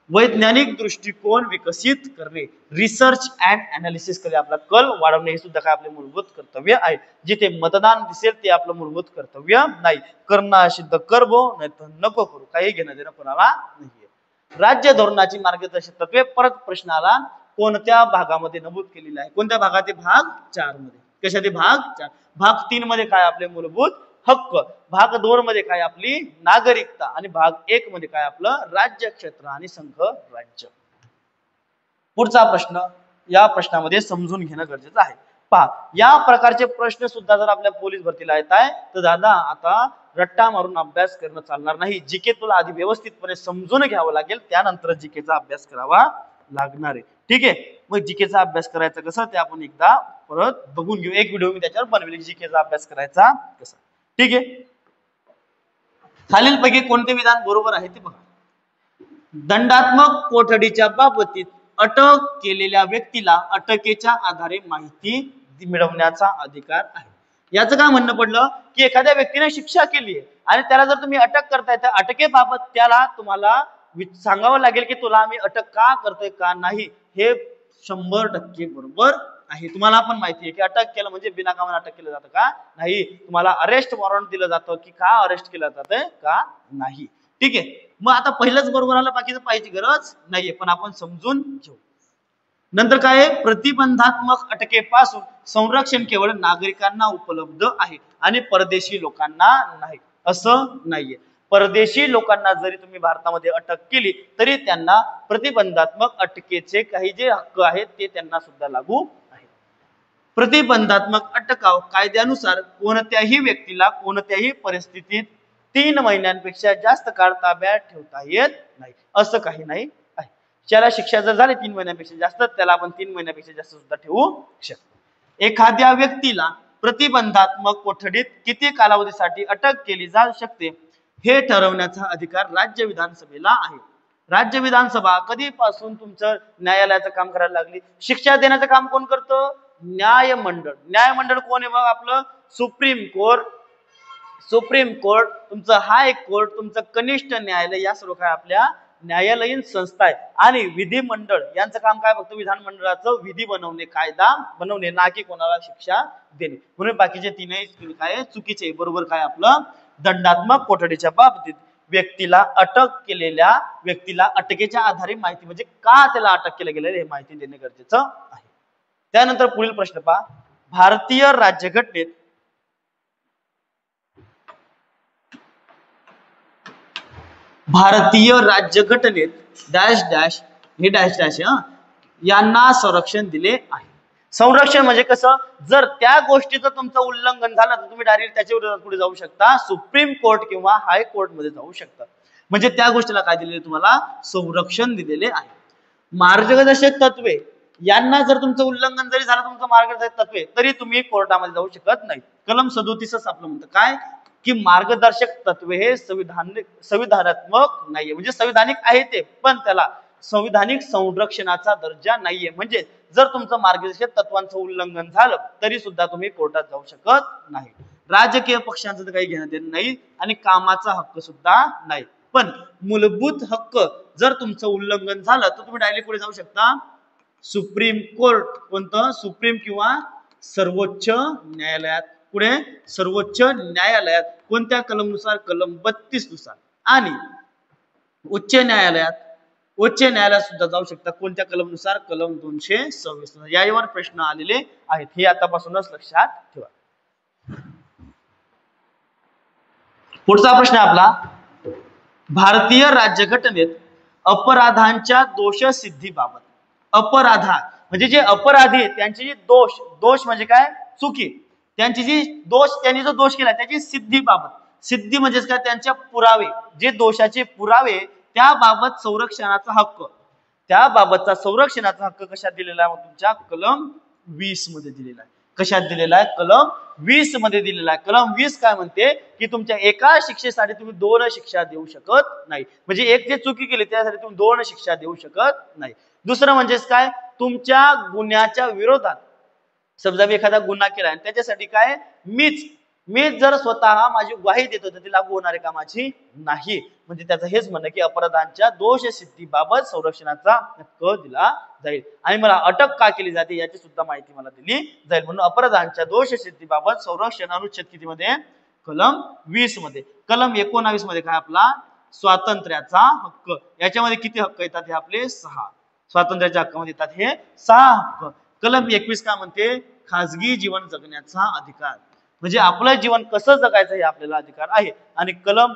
वैज्ञानिक दृष्टिकोन विकसित करणे, रिसर्च अँड अनालिसिस करणे, आपला कल वाढवणे हे सुद्धा काय आपले मूलभूत कर्तव्य आहे. जिथे मतदान दिसेल ते आपलं मूलभूत कर्तव्य नाही. करणं असेल तर करबो, नाही तर नको करू, काही घेणं देणं कोणाला नाहीये. राज्य धोरणाची मार्गदर्शक तत्वे, परत प्रश्न आला कोणत्या भागामध्ये नमूद केलेलं आहे, कोणत्या भागात, भाग 4 मध्ये. कशात, भाग 4. भाग 3 मध्ये काय आपले मूलभूत हक्क, भाग 2 मध्ये काय आपली नागरिकता, आणि भाग 1 मध्ये काय आपलं राज्य, क्षेत्र आणि संघ राज्य. पुढचा प्रश्न, या प्रश्नामध्ये समजून घेणं गरजेचं आहे. पहा, या प्रकारचे प्रश्न सुद्धा जर आपल्या पोलीस भरतीला येत आहे तर दादा आता रट्टा मारून अभ्यास करणं चालणार नाही. जीके तुला आधी व्यवस्थितपणे समजून घ्यावं लागेल, त्यानंतर जीकेचा अभ्यास करावा लागणार आहे. ठीक आहे, मग जीकेचा अभ्यास करायचा कसं ते आपण एकदा परत बघून घेऊ. एक व्हिडिओ मी त्याच्यावर बनवली, जीकेचा अभ्यास करायचा कसा. ठीक आहे, खालीलपैकी कोणते विधान बरोबर आहे ते बघा. दंडात्मक कोठडीच्या बाबतीत अटक केलेल्या व्यक्तीला अटकेच्या आधारे माहिती मिळवण्याचा अधिकार आहे. याचं काय म्हणणं पडलं की एखाद्या व्यक्तीने शिक्षा केली आहे आणि त्याला जर तुम्ही अटक करताय तर अटकेबाबत त्याला तुम्हाला सांगावं लागेल की तुला आम्ही अटक का करतोय का नाही, हे 100% बरोबर आहे. तुम्हाला पण माहिती आहे की अटक केलं म्हणजे बिनाकामाने अटक केलं जातं का नाही, तुम्हाला अरेस्ट वॉरंट दिलं जातं की का अरेस्ट केलं जातं का नाही. ठीक आहे, मग आता पहिलंच बरोबर आलं, बाकीचं पाहिजे गरज नाहीये, पण आपण समजून घेऊ. नंतर काय, प्रतिबंधात्मक अटकेपासून संरक्षण केवळ नागरिकांना उपलब्ध आहे आणि परदेशी लोकांना नाही, असं नाहीये. परदेशी लोकांना जरी तुम्ही भारतामध्ये अटक केली तरी त्यांना प्रतिबंधात्मक अटकेचे काही जे हक्क आहेत ते त्यांना सुद्धा लागू आहेत. प्रतिबंधात्मक अटकाव कायद्यानुसार कोणत्याही व्यक्तीला कोणत्याही परिस्थितीत 3 महिन्यांपेक्षा जास्त काळ ताब्यात ठेवता येत नाही, असं काही नाही आहे. त्याला शिक्षा जर झाली 3 महिन्यांपेक्षा जास्त, त्याला आपण 3 महिन्यांपेक्षा जास्त सुद्धा ठेवू शकतो. एखाद्या व्यक्तीला प्रतिबंधात्मक कोठडीत किती कालावधीसाठी अटक केली जाऊ शकते हे ठरवण्याचा अधिकार राज्य विधानसभेला आहे. राज्य विधानसभा कधीपासून तुमचं न्यायालयाचं काम करायला लागली, शिक्षा देण्याचं काम कोण करतं, न्यायमंडळ. न्यायमंडळ कोण आहे मग आपलं, सुप्रीम कोर्ट, सुप्रीम कोर्ट, तुमचं हाय कोर्ट, तुमचं कनिष्ठ न्यायालय, या सर्व काय आपल्या न्यायालयीन संस्था आहे. आणि विधिमंडळ यांचं काम काय, फक्त विधानमंडळाचं विधी बनवणे, कायदा बनवणे, ना की कोणाला शिक्षा देणे. म्हणून बाकीचे तीनही काय चुकीचे. बरोबर काय आपलं, दंडात्मक कोठडीच्या बाबतीत व्यक्तीला अटक केलेल्या व्यक्तीला अटकेच्या आधारे माहिती, म्हणजे का त्याला अटक केलं गेलेलं हे माहिती देणे गरजेचं आहे. त्यानंतर पुढील प्रश्न पहा, भारतीय राज्यघटनेत डॅश डॅश हे डॅश डॅश यांना संरक्षण दिले आहे. संरक्षण म्हणजे कसं, जर त्या गोष्टीचं तुमचं उल्लंघन झालं तर तुम्ही डायरेक्ट त्याच्या विरोधात पुढे जाऊ शकता, सुप्रीम कोर्ट किंवा हाय कोर्ट मध्ये जाऊ शकता. म्हणजे त्या गोष्टीला काय दिलेले, तुम्हाला संरक्षण दिलेले आहे. मार्गदर्शक तत्वे यांना जर तुमचं उल्लंघन जरी झालं, तुमचं मार्गदर्शक तत्वे, तरी तुम्ही कोर्टामध्ये जाऊ शकत नाही. कलम 37 आपलं म्हणतं काय की मार्गदर्शक तत्वे हे संविधानात्मक नाहीये, म्हणजे संविधानिक आहे ते, पण त्याला संविधानिक संरक्षणाचा दर्जा नाहीये. म्हणजे जर तुमचं मार्गदर्शक तत्वांचं उल्लंघन झालं तरी सुद्धा तुम्ही कोर्टात जाऊ शकत नाही. राजकीय पक्षांचं तर काही घेणं देणं नाही आणि कामाचा हक्क सुद्धा नाही. पण मूलभूत हक्क जर तुमचं उल्लंघन झालं तर तुम्ही डायरेक्ट पुढे जाऊ शकता, सुप्रीम कोर्ट, कोणतं, सुप्रीम किंवा सर्वोच्च न्यायालयात. पुढे सर्वोच्च न्यायालयात कोणत्या कलमनुसार, कलम 32 नुसार. आणि उच्च न्यायालयात सुद्धा जाऊ शकता, कोणत्या कलमनुसार, कलम 226 नुसार. यावर प्रश्न आलेले आहेत, हे आतापासूनच लक्षात ठेवा. पुढचा प्रश्न आपला, भारतीय राज्यघटनेत अपराधांच्या दोषसिद्धीबाबत, अपराध म्हणजे जे अपराधी आहेत त्यांची जी दोष म्हणजे काय, चुकी, त्यांची जी त्यांनी जो दोष केला त्याची सिद्धीबाबत. सिद्धी म्हणजे काय, त्यांच्या पुरावे, जे दोषाचे पुरावे त्याबाबत संरक्षणाचा हक्क, त्याबाबतचा संरक्षणाचा हक्क कशात दिलेला आहे, तुमच्या कलम 20 मध्ये दिलेला आहे. कशात दिलेला आहे, कलम 20 मध्ये दिलेला आहे. कलम 20 काय म्हणते की तुमच्या एका शिक्षेसाठी तुम्ही 2 शिक्षा देऊ शकत नाही. म्हणजे एक जे चुकी केली त्यासाठी तुम्ही 2 शिक्षा देऊ शकत नाही. दुसरं म्हणजेच काय, तुमच्या गुन्ह्याच्या विरोधात, समजा मी एखादा गुन्हा केला आणि त्याच्यासाठी काय मीच मी जर स्वतः माझी ग्वाही देतो तर ती लागू होणारे कामाची नाही. म्हणजे त्याचं हेच म्हणणं की अपराधांच्या दोष सिद्धीबाबत संरक्षणाचा हक्क दिला जाईल. आणि मला अटक का केली जाते याची सुद्धा माहिती मला दिली जाईल. म्हणून अपराधांच्या दोष सिद्धीबाबत संरक्षण अनुच्छेद कितीमध्ये? कलम 20 मध्ये. कलम 19 मध्ये काय आपला? स्वातंत्र्याचा हक्क. याच्यामध्ये किती हक्क येतात? हे आपले 6. स्वातंत्र्याच्या हक्कामध्ये येतात हे 6 हक्क. कलम 21 काय म्हणते? खाजगी जीवन जगण्याचा अधिकार. म्हणजे आपलं जीवन कसं जगायचं हे आपल्याला अधिकार आहे. आणि कलम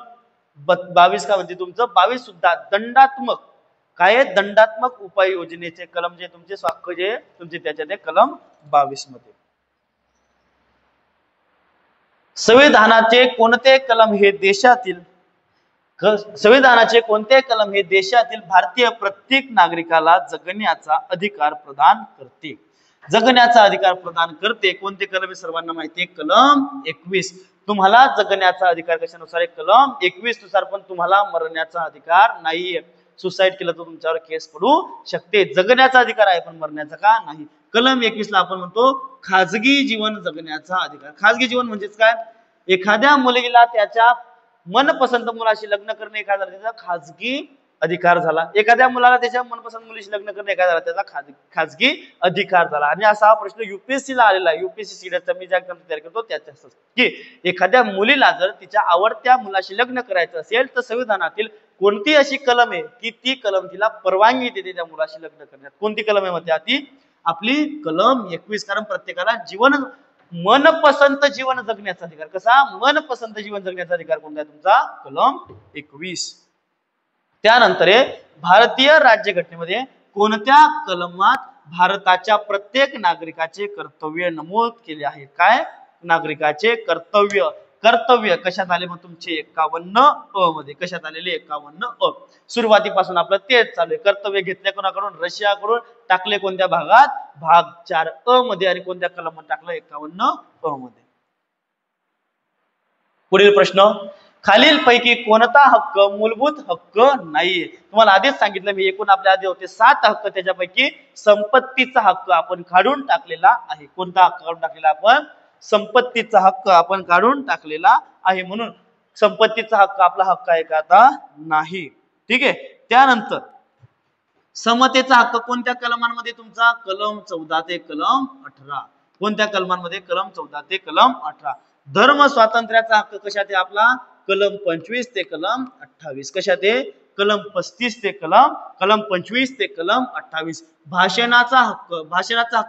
22 काय म्हणते? तुमचं 22 सुद्धा दंडात्मक काय? दंडात्मक उपाययोजनेचे कलम जे तुमचे हक्क जे तुमचे त्याच्यात कलम 22 मध्ये. संविधानाचे कोणते कलम हे देशातील भारतीय प्रत्येक नागरिकाला जगण्याचा अधिकार प्रदान करते? जगण्याचा अधिकार प्रदान करते. कोणते कलम सर्वांना माहिती आहे? कलम 21. तुम्हाला जगण्याचा अधिकार कशानुसार आहे? कलम 21 नुसार. पण तुम्हाला मरण्याचा अधिकार नाहीये. सुसाईड केलं तर तुमच्यावर केस पडू शकते. जगण्याचा अधिकार आहे पण मरण्याचा का नाही. कलम 21 ला आपण म्हणतो खाजगी जीवन जगण्याचा अधिकार. खाजगी जीवन म्हणजेच काय? एखाद्या मुलीला त्याच्या मनपसंत मुलाशी लग्न करणे एखादा त्याचा खाजगी अधिकार झाला. एखाद्या मुलाला त्याच्या मनपसंत मुलीशी लग्न करणे एखाद्याला त्याचा खाजगी अधिकार झाला. आणि असा हा प्रश्न UPSC ला आलेला आहे. UPSC सीडीएसचा मी ज्या एक्झाम तयार करतो त्याच्या की एखाद्या मुलीला जर तिच्या आवडत्या मुलाशी लग्न करायचं असेल तर संविधानातील कोणती अशी कलम आहे की ती कलम तिला परवानगी देते त्या मुलाशी लग्न करण्यात? कोणती कलम आहे म्हणते? ती आपली कलम 21. कारण प्रत्येकाला मनपसंत जीवन जगण्याचा अधिकार. कसा? मनपसंत जीवन जगण्याचा अधिकार कोणता आहे तुमचा? कलम 21. त्यानंतर भारतीय राज्यघटनेमध्ये कोणत्या कलमात भारताच्या प्रत्येक नागरिकाचे कर्तव्य नमूद केले आहे? काय? नागरिकाचे कर्तव्य. कर्तव्य कशात आले मग तुमचे? 51 मध्ये. कशात आलेले? 51 सुरुवातीपासून आपलं तेच चालू आहे. कर्तव्य घेतले कोणाकडून? रशियाकडून. टाकले कोणत्या भागात? भाग 4 मध्ये. आणि कोणत्या कलमात टाकलं? 51 मध्ये. पुढील प्रश्न. खालील पैकी कोणता हक्क मूलभूत हक्क नाहीये? तुम्हाला आधीच सांगितलं मी, एकूण आपल्या आधी होते 7 हक्क. त्याच्यापैकी संपत्तीचा हक्क आपण काढून टाकलेला आहे. कोणता हक्क काढून टाकलेला आपण? संपत्तीचा हक्क आपण काढून टाकलेला आहे. म्हणून संपत्तीचा हक्क आपला हक्क आहे का? आता नाही. ठीक आहे. त्यानंतर समतेचा हक्क कोणत्या कलमांमध्ये तुमचा? कलम 14 ते कलम 18. कोणत्या कलमांमध्ये? कलम 14 ते कलम 18. धर्म स्वातंत्र्याचा हक्क कशात आहे आपला? कलम 25 ते कलम 28. कशात आहे? कलम 35 ते कलम 25 ते कलम 28. भाषणाचा हक्क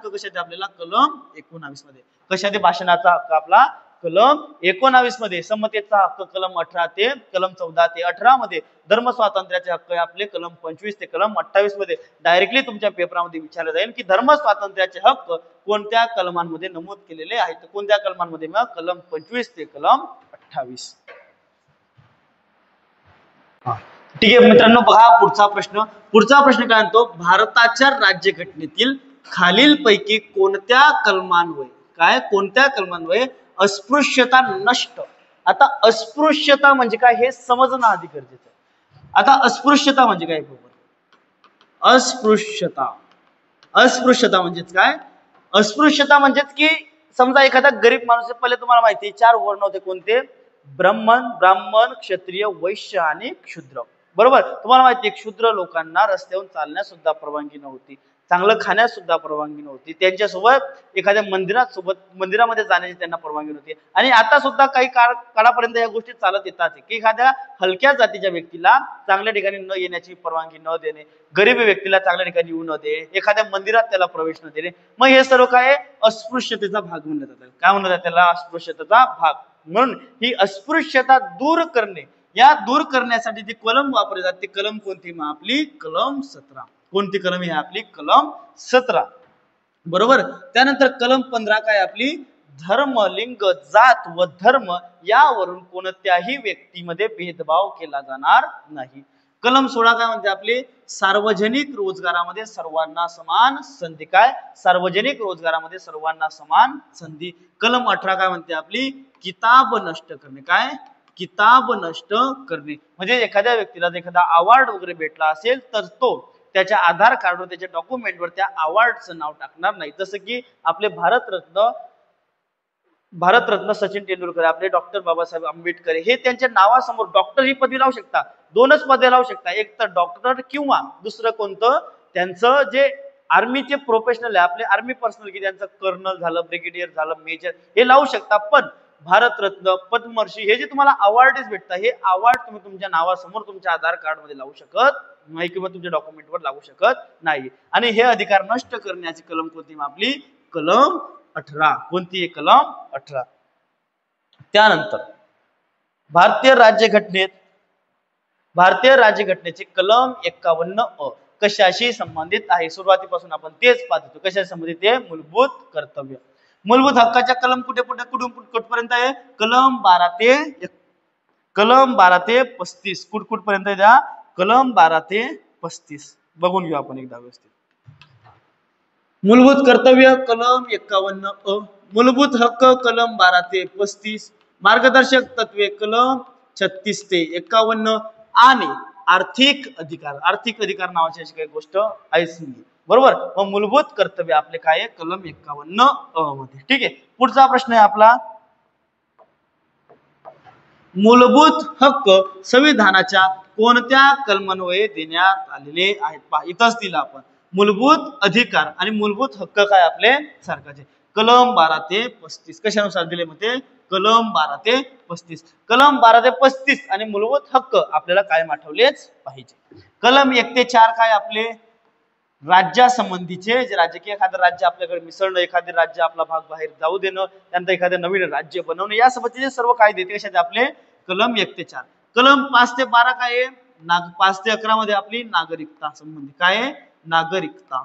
कशात आहे आपल्याला? कलम 19 मध्ये. कशात आहे भाषणाचा हक्क आपला? कलम 19 मध्ये. समतेचा हक्क कलम 18 ते कलम 14 ते 18 मध्ये. धर्म स्वातंत्र्याचे हक्क आहे आपले कलम 25 ते कलम 28 मध्ये. डायरेक्टली तुमच्या पेपरामध्ये विचारलं जाईल की धर्म स्वातंत्र्याचे हक्क कोणत्या कलमांमध्ये नमूद केलेले आहेत? कोणत्या कलमांमध्ये? मग कलम 25 ते कलम 28. ठीक आहे मित्रांनो, बघा पुढचा प्रश्न. पुढचा प्रश्न काय म्हणतो? भारताच्या राज्यघटनेतील खालील पैकी कोणत्या कलमान्वये काय? कोणत्या कलमान्वये अस्पृश्यता नष्ट? आता अस्पृश्यता म्हणजे काय हे समजणं आधी गरजेचं आहे. आता अस्पृश्यता म्हणजे काय? अस्पृश्यता म्हणजेच काय? अस्पृश्यता म्हणजेच की समजा एखादा गरीब माणूस, पहिले तुम्हाला माहिती आहे 4 वर्ण होते. कोणते? ब्राह्मण, क्षत्रिय, वैश्य आणि शूद्र. बरोबर. तुम्हाला माहिती आहे शूद्र लोकांना रस्त्यावरून चालण्यास सुद्धा परवानगी नव्हती. चांगलं खाण्यास सुद्धा परवानगी नव्हती. त्यांच्यासोबत एखाद्या मंदिरामध्ये जाण्याची त्यांना परवानगी नव्हती. आणि आता सुद्धा काही काळापर्यंत या गोष्टी चालत येतात की एखाद्या हलक्या जातीच्या व्यक्तीला चांगल्या ठिकाणी न येण्याची परवानगी न देणे, गरीब व्यक्तीला चांगल्या ठिकाणी येऊ न देणे, एखाद्या मंदिरात त्याला प्रवेश न देणे. मग हे सर्व काय? अस्पृश्यतेचा भाग म्हणलं जातं. काय म्हणलं जातं त्याला? अस्पृश्यतेचा भाग. म्हणून ही अस्पृश्यता दूर करणे, या दूर करण्यासाठी जे कलम वापरले जातात ते कलम कोणती? मग आपली कलम 17. कोणती कलम आहे? आपली कलम 17. बरोबर. त्यानंतर कलम 15 काय? आपली धर्म, लिंग, जात व धर्म यावरून कोणत्याही व्यक्तीमध्ये भेदभाव केला जाणार नाही. कलम 16 काय म्हणते? आपली सार्वजनिक रोजगारामध्ये सर्वांना समान संधी. काय? सार्वजनिक रोजगारामध्ये सर्वांना समान संधी. कलम 18 काय म्हणते? आपली किताब नष्ट करणे. काय? किताब नष्ट करणे. म्हणजे एखाद्या व्यक्तीला एखादा अवॉर्ड वगैरे भेटला असेल तर तो त्याच्या आधार कार्डवर, त्याच्या डॉक्युमेंटवर त्या अवॉर्डचं नाव टाकणार नाही. जसं की आपले भारतरत्न भारतरत्न सचिन तेंडुलकर, आपले डॉक्टर बाबासाहेब आंबेडकर, हे त्यांच्या नावासमोर डॉक्टर ही पदवी लावू शकता, दोनच पदे लावू शकता, एक तर डॉक्टर किंवा दुसरं कोणतं त्यांचं जे आर्मीचे प्रोफेशनल आहे, आपले आर्मी पर्सनल की त्यांचं कर्नल झालं, ब्रिगेडियर झालं, मेजर, हे लावू शकता. पण भारतरत्न, पद्मश्री हे जे तुम्हाला अवॉर्ड भेटतात, हे अवॉर्ड तुम्ही तुमच्या नावासमोर तुमच्या आधार कार्ड मध्ये लावू शकत नाही किंवा तुमच्या डॉक्युमेंटवर लावू शकत नाही. आणि हे अधिकार नष्ट करण्याची कलम कोणती? आपली कलम 18. कोणती? कलम 18. त्यानंतर भारतीय राज्यघटनेचे कलम 51 कशाशी संबंधित आहे? सुरुवातीपासून आपण तेच पाहतो. कशाशी संबंधित आहे? मूलभूत कर्तव्य. मूलभूत हक्काच्या कलम कुठून कुठपर्यंत आहे? कलम 12 ते 35. कुठपर्यंत आहे? कलम 12 ते 35. बघून घेऊ आपण एकदा व्यवस्थित. मूलभूत कर्तव्य कलम 51 मूलभूत हक्क कलम 12 ते 35, मार्गदर्शक तत्वे कलम 36 ते 51 आणि आर्थिक अधिकार नावाची अशी काही गोष्ट आहेच नाही. बरोबर. मग मूलभूत कर्तव्य आपले काय आहे? कलम 51 मध्ये. ठीक आहे. पुढचा प्रश्न आहे आपला, मूलभूत हक्क संविधानाच्या कोणत्या कलमान्वये देण्यात आलेले आहेत? पहा, इथंच दिला आपण मूलभूत अधिकार आणि मूलभूत हक्क काय आपले सरकारचे. कलम 12 ते 35 कशानुसार दिले? मध्ये कलम 12 ते 35. कलम 12 ते 35 आणि मूलभूत हक्क आपल्याला काय आठवलेच पाहिजे. कलम 1 ते 4 काय आपले राज्यासंबंधीचे, जे राजकीय एखादं राज्य आपल्याकडे मिसळणं, एखादे राज्य आपला भाग बाहेर जाऊ देणं, त्यानंतर एखादं नवीन राज्य बनवणं, या संबंधीचे सर्व कायदे कशाचे आपले कलम 1 ते 4. कलम 5 ते 12 काय आहे? 5 ते 11 मध्ये आपली नागरिकता संबंधी काय आहे? नागरिकता.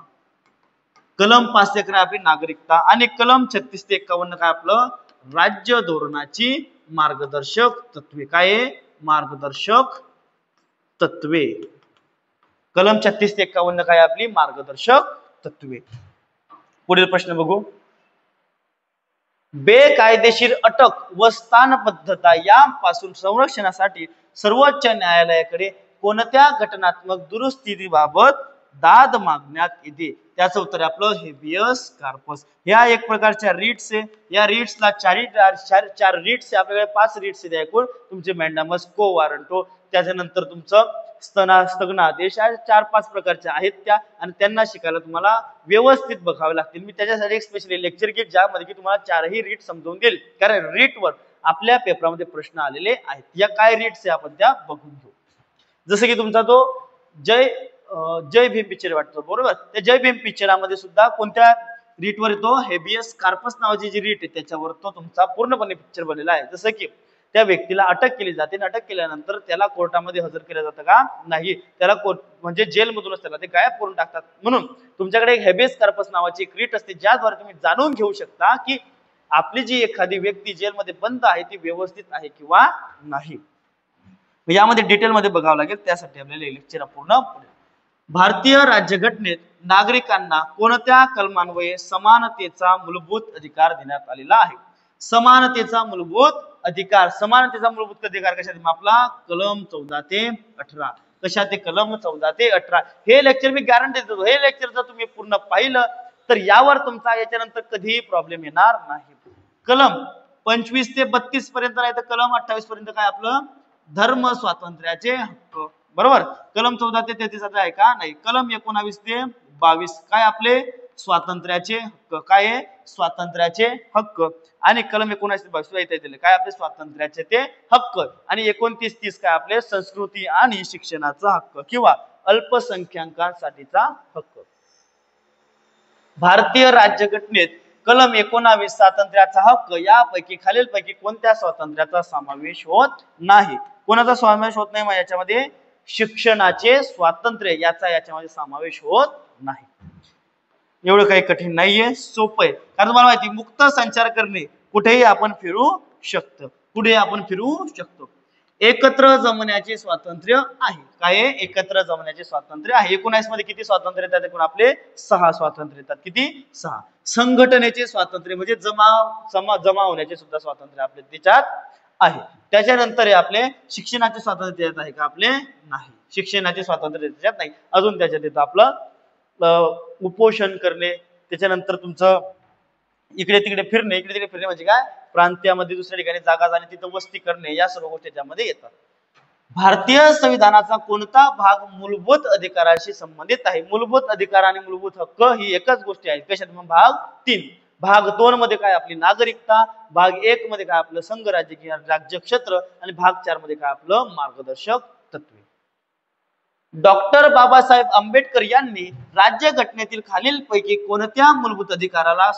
कलम 5 ते 11 आपली नागरिकता. आणि कलम 36 ते 51 काय आपलं राज्य धोरणाची मार्गदर्शक तत्वे. काय आहे? मार्गदर्शक तत्वे. कलम 36 ते 51 काय आपली मार्गदर्शक तत्वे. पुढील प्रश्न बघू. बेकायदेशीर अटक व स्थानबद्धता यापासून संरक्षणासाठी सर्वोच्च न्यायालयाकडे कोणत्या घटनात्मक दुरुस्तीबाबत दाद मागण्यात येते? त्याचं उत्तर आपलं हेबियस कॉर्पस. या एक प्रकारच्या रिट्स आहे. या रिट्सला चार रिट्स आहे आपल्याकडे, 5 रिट्स आहे एकूण. तुमचे मॅन्डामस, को वॉरंटो, त्याच्यानंतर तुमचं स्थगनादेश, 4-5 प्रकारच्या आहेत त्या, आणि त्यांना शिकायला तुम्हाला व्यवस्थित बघावे लागतील. मी त्याच्यासाठी एक स्पेशली लेक्चर घेईन ज्यामध्ये की तुम्हाला 4ही रीट समजावून देईल, कारण रीटवर आपल्या पेपरामध्ये प्रश्न आलेले आहेत. या काय रीट्स आहे आपण त्या बघून घेऊ. जसं की तुमचा तो जय भीम पिक्चर वाटतो, बरोबर. त्या जय भीम पिक्चरामध्ये सुद्धा कोणत्या रीटवर येतो? हेबियस कॉर्पस नावाची जी रीट आहे त्याच्यावर तो तुमचा पूर्णपणे पिक्चर बनलेला आहे. जसं की त्या व्यक्तीला अटक केली जाते, अटक केल्यानंतर त्याला कोर्टामध्ये हजर केलं जातं का? नाही. त्याला म्हणजे जेलमधूनच त्याला ते गायब करून टाकतात. म्हणून तुमच्याकडे एक हेबियस कॉर्पस नावाची एक रीट असते, ज्याद्वारे तुम्ही जाणून घेऊ शकता की आपली जी एखादी व्यक्ती जेलमध्ये बंद आहे ती व्यवस्थित आहे किंवा नाही. यामध्ये डिटेलमध्ये बघावं लागेल, त्यासाठी आपल्याला लेक्चर पूर्ण. भारतीय राज्यघटनेत नागरिकांना कोणत्या कलमान्वये समानतेचा मूलभूत अधिकार देण्यात आलेला आहे? समानतेचा मूलभूत अधिकार. समानतेचा मूलभूत अधिकार कशात? आपला कलम 14 ते 18. कशात ते? कलम 14 ते 18. हे लेक्चर मी गॅरंटी देतो, हे लेक्चर जर तुम्ही पूर्ण पाहिलं तर यावर तुमचा याच्यानंतर कधीही प्रॉब्लेम येणार नाही. कलम 25 ते 32 पर्यंत आहे, तर कलम 28 पर्यंत काय आपलं धर्म स्वातंत्र्याचे हक्क. बरोबर. कलम 14 ते 33 आहे का? नाही. कलम 19 ते 22 काय आपले स्वातंत्र्याचे हक्क. काय आहे? स्वातंत्र्याचे हक्क. आणि कलम 19 ते 22 इथे दिले काय आपले स्वातंत्र्याचे ते हक्क. आणि 29-30 काय आपले संस्कृती आणि शिक्षणाचा हक्क किंवा अल्पसंख्याकांसाठीचा हक्क. भारतीय राज्यघटनेत कलम 19 स्वातंत्र्याचा हक्क यापैकी खालीलपैकी कोणत्या स्वातंत्र्याचा समावेश होत नाही? कोणाचा समावेश होत नाही? मग याच्यामध्ये शिक्षणाचे स्वातंत्र्य याच्यामध्ये समावेश होत नाही. एवढं काही कठीण नाहीये, सोपं आहे. कारण तुम्हाला माहिती मुक्त संचार करणे, कुठेही आपण फिरू शकतो, कुठेही आपण फिरू शकतो. एकत्र जमण्याचे स्वातंत्र्य आहे. काय? एकत्र जमण्याचे स्वातंत्र्य आहे. 19 मध्ये किती स्वातंत्र्य येतात? एकूण आपले 6 स्वातंत्र्य येतात. किती? 6. संघटनेचे स्वातंत्र्य म्हणजे जमा होण्याचे सुद्धा स्वातंत्र्य आपले त्याच्यात आहे. त्याच्यानंतर आपले शिक्षणाचे स्वातंत्र्य त्याच्यात आहे का? आपले नाही. शिक्षणाचे स्वातंत्र्य त्याच्यात नाही. अजून त्याच्यात येतं आपलं उपोषण करणे, त्याच्यानंतर तुमचं इकडे तिकडे फिरणे, इकडे तिकडे फिरणे म्हणजे काय, प्रांतामध्ये दुसऱ्या ठिकाणी जागा जाणे, तिथं वस्ती करणे, या सर्व गोष्टी त्यामध्ये येतात. भारतीय संविधानाचा कोणता भाग मूलभूत अधिकाराशी संबंधित आहे? मूलभूत अधिकार आणि मूलभूत हक्क ही एकच गोष्टी आहेत. कशात? भाग 3. भाग 2 मध्ये काय आपली नागरिकता, भाग 1 मध्ये काय आपलं संघ राज्य किंवा राज्य क्षेत्र, आणि भाग 4 मध्ये काय आपलं मार्गदर्शक तत्वे. डॉक्टर बाबासाहेब आंबेडकर यांनी राज्यघटनेतील खालीलपैकी कोणत्या मूलभूत अधिकाराला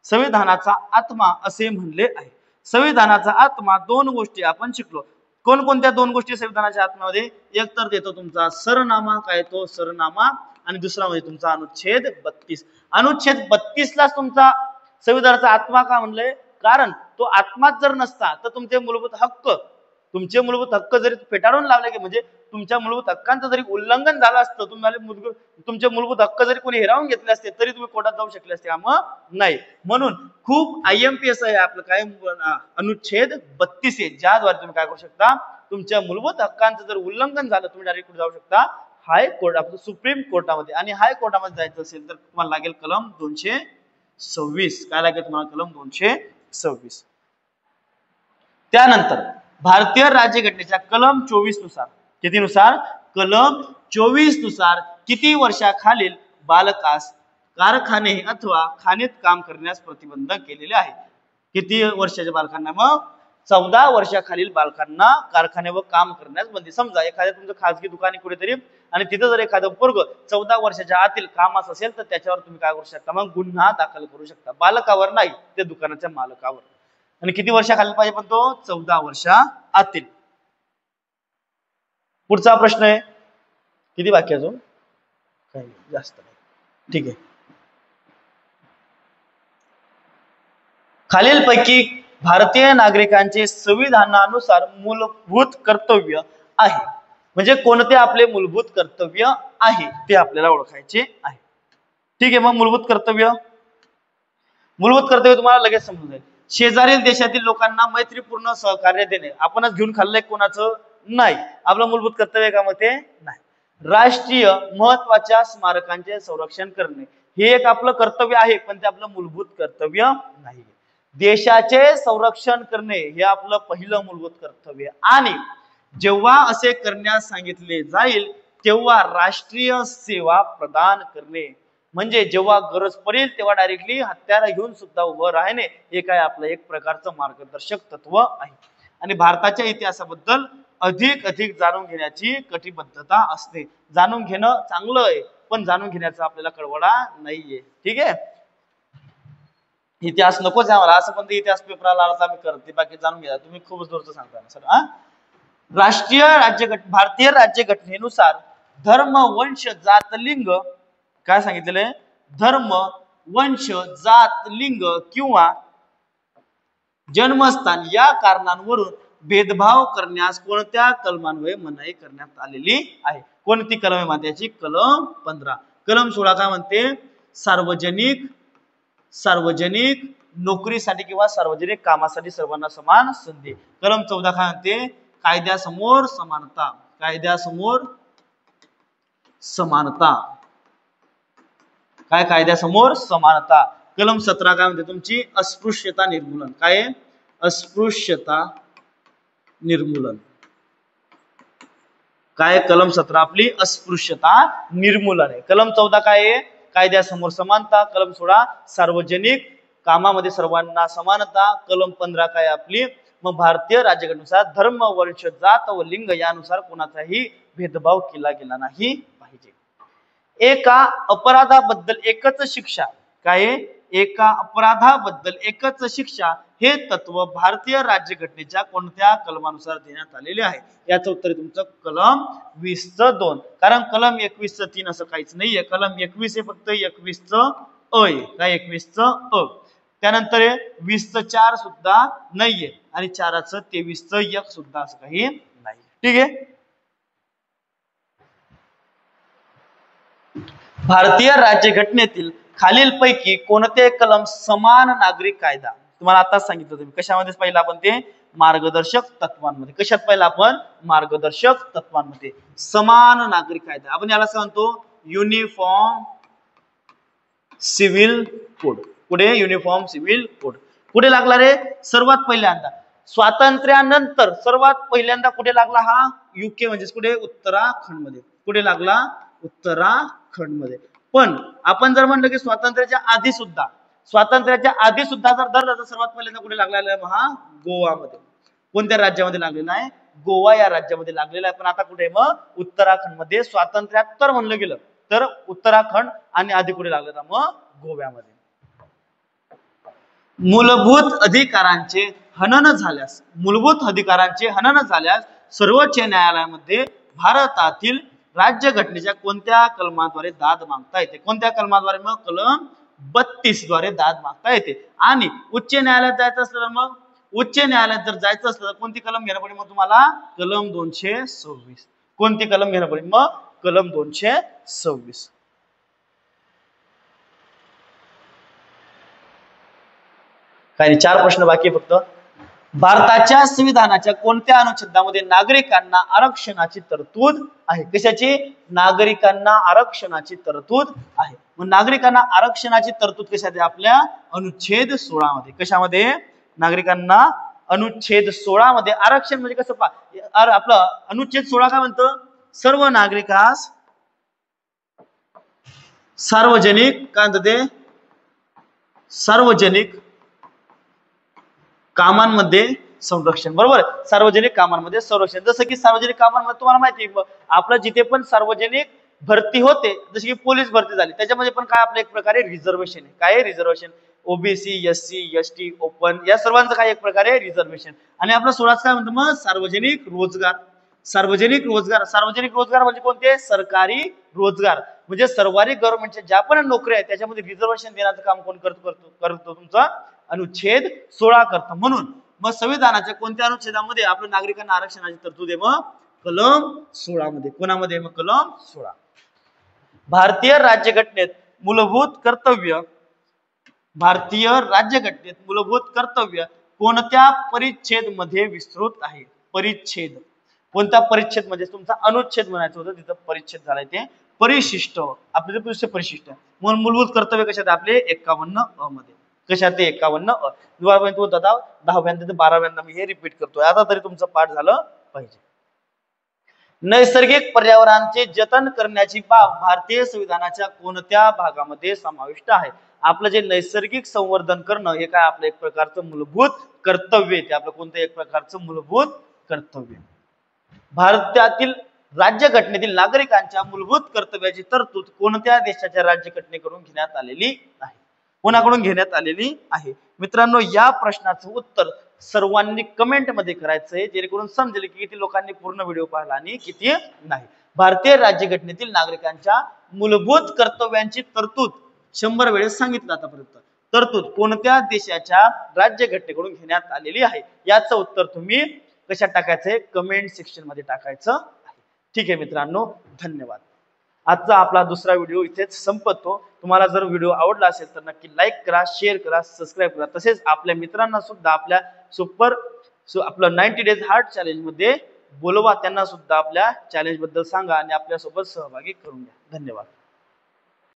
संविधानाचा आत्मा असे म्हणले आहे? संविधानाचा आत्मा 2 गोष्टी आपण शिकलो. कोणकोणत्या 2 गोष्टी संविधानाच्या आत्म्यामध्ये? एक तर देतो तुमचा सरनामा, काय तो सरनामा, आणि दुसरा म्हणजे तुमचा अनुच्छेद 32. अनुच्छेद 32 लाच तुमचा संविधानाचा आत्मा का म्हणलंय? कारण तो आत्माच जर नसता तर तुमचे मूलभूत हक्क जरी फेटाळून लावले की, म्हणजे तुमच्या मूलभूत हक्कांचं जरी उल्लंघन झालं असतं, तुमचे मूलभूत हक्क जरी कोणी हिरावून घेतले असते तरी तुम्ही कोर्टात जाऊ शकले असते का? मग नाही. म्हणून खूप IMPS आहे आपलं काय, अनुच्छेद 32 आहे, ज्याद्वारे तुम्ही काय करू शकता, तुमच्या मूलभूत हक्कांचं जर उल्लंघन झालं तुम्ही डायरेक्ट कुठे जाऊ शकता? हाय कोर्ट, आपलं सुप्रीम कोर्टामध्ये. आणि हाय कोर्टामध्ये जायचं असेल तर तुम्हाला लागेल कलम 226. काय लागेल तुम्हाला? कलम 226. त्यानंतर भारतीय राज्यघटनेच्या कलम 24 नुसार, किती नुसार? कलम 24 नुसार किती वर्षाखालील बालकास कारखाने अथवा खाणीत काम करण्यास प्रतिबंध केलेले आहे? किती वर्षाच्या बालकांना? मग 14 वर्षाखालील बालकांना कारखान्यावर काम करण्यास बंदी. समजा एखाद्या तुमचं खासगी दुकान कुठेतरी, आणि तिथं जर एखादं पोरग 14 वर्षाच्या आतील कामास असेल तर त्याच्यावर तुम्ही काय करू शकता? मग गुन्हा दाखल करू शकता. बालकावर नाही, त्या दुकानाच्या मालकावर. आणि किती वर्षाखालील पाहिजे? पण तो 14 वर्षा आतील. पुढचा प्रश्न आहे, किती बाकी अजून? काही जास्त नाही. ठीक आहे. खालीलपैकी भारतीय नागरिकांचे संविधानानुसार मूलभूत कर्तव्य आहे, म्हणजे कोणते आपले मूलभूत कर्तव्य आहे ते आपल्याला ओळखायचे आहे. ठीक आहे. मग मूलभूत कर्तव्य तुम्हाला लगेच समजून जाईल. शेजारील देशातील लोकांना मैत्रीपूर्ण सहकार्य देणे. आपणच घेऊन खाल्लंय कोणाचं? नाही. आपलं मूलभूत कर्तव्य का? मग ते नाही. राष्ट्रीय महत्वाच्या स्मारकांचे संरक्षण करणे हे एक आपलं कर्तव्य आहे, पण ते आपलं मूलभूत कर्तव्य नाही. देशाचे संरक्षण करणे हे आपलं पहिलं मूलभूत कर्तव्य. आणि जेव्हा असे करण्यास सांगितले जाईल तेव्हा राष्ट्रीय सेवा प्रदान करणे, म्हणजे जेव्हा गरज पडेल तेव्हा डायरेक्टली हत्यार घेऊन सुद्धा उभं राहणे, हे काय आपलं एक प्रकारचं मार्गदर्शक तत्व आहे. आणि भारताच्या इतिहासाबद्दल अधिक जाणून घेण्याची कटिबद्धता असते. जाणून घेणं चांगलं आहे, पण जाणून घेण्याचा आपल्याला कळवळा नाहीये. ठीक आहे. इतिहास नकोच आहे आम्हाला, असं पण इतिहास पेपराला आला तर आम्ही करते, बाकी जाणून घ्या. तुम्ही खूपच दूरचं सांगता ना सर. भारतीय राज्यघटनेनुसार धर्म, वंश, जात, लिंग काय सांगितलेलं आहे? धर्म, वंश, जात, लिंग किंवा जन्मस्थान या कारणांवरून भेदभाव करण्यास कोणत्या कलमान्वये मनाई करण्यात आलेली आहे? कोणती कलम आहे मात्याची? कलम 15. कलम 16 काय म्हणते? सार्वजनिक नोकरीसाठी किंवा सार्वजनिक कामासाठी सर्वांना समान संधी. कलम 14 काय म्हणते? कायद्यासमोर समानता. कायद्यासमोर समानता. काय? कायद्यासमोर समानता. कलम 17 काय म्हणते तुमची? अस्पृश्यता निर्मूलन. काय? अस्पृश्यता निर्मूलन. काय? कलम 17 आपली अस्पृश्यता निर्मूलन आहे. कलम 14 काय आहे? कायद्यासमोर समानता. कलम 16 सार्वजनिक कामामध्ये सर्वांना समानता. कलम 15 काय आपली? मग भारतीय राज्यघटनेनुसार धर्म, वंश, जात व लिंग यानुसार कोणाचाही भेदभाव केला गेला नाही पाहिजे. एका अपराधाबद्दल एकच शिक्षा. काय? एका अपराधाबद्दल एकच शिक्षा हे तत्व भारतीय राज्यघटनेच्या कोणत्या कलमानुसार देण्यात आलेले आहे? याचं उत्तर तुमचं कलम 20(2). कारण कलम 21(3) असं काहीच नाहीये. कलम 21 हे फक्त 21(अ). काय? 21(अ). त्यानंतर 20(4) सुद्धा नाहीये, आणि 4चं 23(1) सुद्धा असं काही नाही. ठीक आहे. भारतीय राज्यघटनेतील खालीलपैकी कोणते कलम समान नागरिक कायदा? तुम्हाला आताच सांगितलं तुम्ही कशामध्ये पाहिलं आपण ते? मार्गदर्शक तत्वांमध्ये. कशात पाहिलं आपण? मार्गदर्शक तत्वांमध्ये. समान नागरिक कायदा आपण याला काय म्हणतो? Uniform civil code. पुढे युनिफॉर्म सिव्हिल कोड. कुठे लागला रे? सर्वात पहिल्यांदा स्वातंत्र्यानंतर सर्वात पहिल्यांदा कुठे लागला हा? UK म्हणजेच कुठे? उत्तराखंड मध्ये. कुठे लागला? उत्तराखंड मध्ये. पण आपण जर म्हणलं की स्वातंत्र्याच्या आधी सुद्धा जर धरलं तर सर्वात पहिल्यांदा कुठे लागलेला आहे हा? गोवामध्ये. कोणत्या राज्यामध्ये लागलेला आहे? गोवा या राज्यामध्ये लागलेला आहे. पण आता कुठे? मग उत्तराखंड मध्ये. स्वातंत्र्योत्तर म्हणलं गेलं तर उत्तराखंड आणि आधी कुठे लागलेला? मग गोव्यामध्ये. मूलभूत अधिकारांचे हनन झाल्यास सर्वोच्च न्यायालयामध्ये भारतातील राज्यघटनेच्या कोणत्या कलमाद्वारे दाद मागता येते? कोणत्या कलमाद्वारे? मग कलम 32 द्वारे दाद मागता येते. आणि उच्च न्यायालयात जायचं असलं तर मग कोणती कलम घेणं पडेल? मग तुम्हाला कलम 226. कोणती कलम घेणं पडेल? मग कलम 226. काही 4 प्रश्न बाकी फक्त. भारताच्या संविधानाच्या कोणत्या अनुच्छेदामध्ये नागरिकांना आरक्षणाची तरतूद आहे? कशाची? नागरिकांना आरक्षणाची तरतूद आहे. मग नागरिकांना आरक्षणाची तरतूद कशात आहे? आपल्या अनुच्छेद 16 मध्ये. कशामध्ये? नागरिकांना अनुच्छेद 16 मध्ये. आरक्षण म्हणजे कसं आपलं अनुच्छेद 16 काय म्हणतं? सर्व नागरिकास सार्वजनिक कामांमध्ये संरक्षण. बरोबर? सार्वजनिक कामांमध्ये संरक्षण. जसं की सार्वजनिक कामांमध्ये तुम्हाला माहिती आहे आपलं जिथे पण सार्वजनिक भरती होते, जशी की पोलीस भरती झाली, त्याच्यामध्ये पण काय आपलं एक प्रकारे रिझर्वेशन आहे. काय? Reservation. OBC, SC, ST, open या सर्वांचं काय एक प्रकारे रिझर्वेशन. आणि आपलं 16 काय म्हणतो? मग सार्वजनिक रोजगार म्हणजे कोणते? सरकारी रोजगार. म्हणजे सर्वारी गव्हर्नमेंटच्या ज्या पण नोकऱ्या आहेत त्याच्यामध्ये रिझर्वेशन देण्याचं काम कोण करतो? तुमचा अनुच्छेद 16 करतो. म्हणून मग संविधानाच्या कोणत्या अनुच्छेदामध्ये आपल्या नागरिकांना आरक्षणाची तरतूद आहे? मग कलम 16 मध्ये. कोणामध्ये? मग कलम 16. भारतीय राज्यघटनेत मूलभूत कर्तव्य कोणत्या परिच्छेद मध्ये विस्तृत आहे? परिच्छेद. कोणता परिच्छेद? म्हणजे तुमचा अनुच्छेद म्हणायचं होतं, तिथं परिच्छेद झालाय ते परिशिष्ट. आपले परिशिष्ट म्हणून मूलभूत कर्तव्य कशात? आपले 51 मध्ये. कशात? 51 दादा 10व्यांदा ते 12व्यांदा मी हे रिपीट करतोय. आता तरी तुमचं पाठ झालं पाहिजे. नैसर्गिक पर्यावरणाचे जतन करण्याची बाब भारतीय संविधानाच्या कोणत्या भागामध्ये समाविष्ट आहे? आपलं जे नैसर्गिक संवर्धन करणं हे काय आपलं एक प्रकारचं मूलभूत कर्तव्य आहे. ते आपलं कोणतं एक प्रकारचं मूलभूत कर्तव्य. भारतातील राज्यघटनेतील नागरिकांच्या मूलभूत कर्तव्याची तरतूद कोणत्या देशाच्या राज्यघटनेकडून घेण्यात आलेली आहे? कोणाकडून घेण्यात आलेली आहे? मित्रांनो, या प्रश्नाचं उत्तर सर्वांनी कमेंट मध्ये करायचंय, जेणेकरून समजेल की किती लोकांनी पूर्ण व्हिडिओ पाहिला आणि किती नाही. भारतीय राज्यघटनेतील नागरिकांच्या मूलभूत कर्तव्यांची तरतूद 100 वेळेस सांगितलं आतापर्यंत. तरतूद कोणत्या देशाच्या राज्यघटनेकडून घेण्यात आलेली आहे? याचं उत्तर तुम्ही कशात टाकायचंय? कमेंट सेक्शन मध्ये टाकायचं आहे. ठीक आहे मित्रांनो, धन्यवाद. आजचा आपला दुसरा व्हिडिओ इथेच संपतो. तुम्हाला जर व्हिडिओ आवडला असेल तर नक्की लाईक करा, शेअर करा, सबस्क्राईब करा. तसेच आपल्या मित्रांना सुद्धा आपल्या आपलं 90 डेज हार्ट चॅलेंज मध्ये बोलवा. त्यांना सुद्धा आपल्या चॅलेंज बद्दल सांगा आणि आपल्या सोबत सहभागी करून घ्या. धन्यवाद.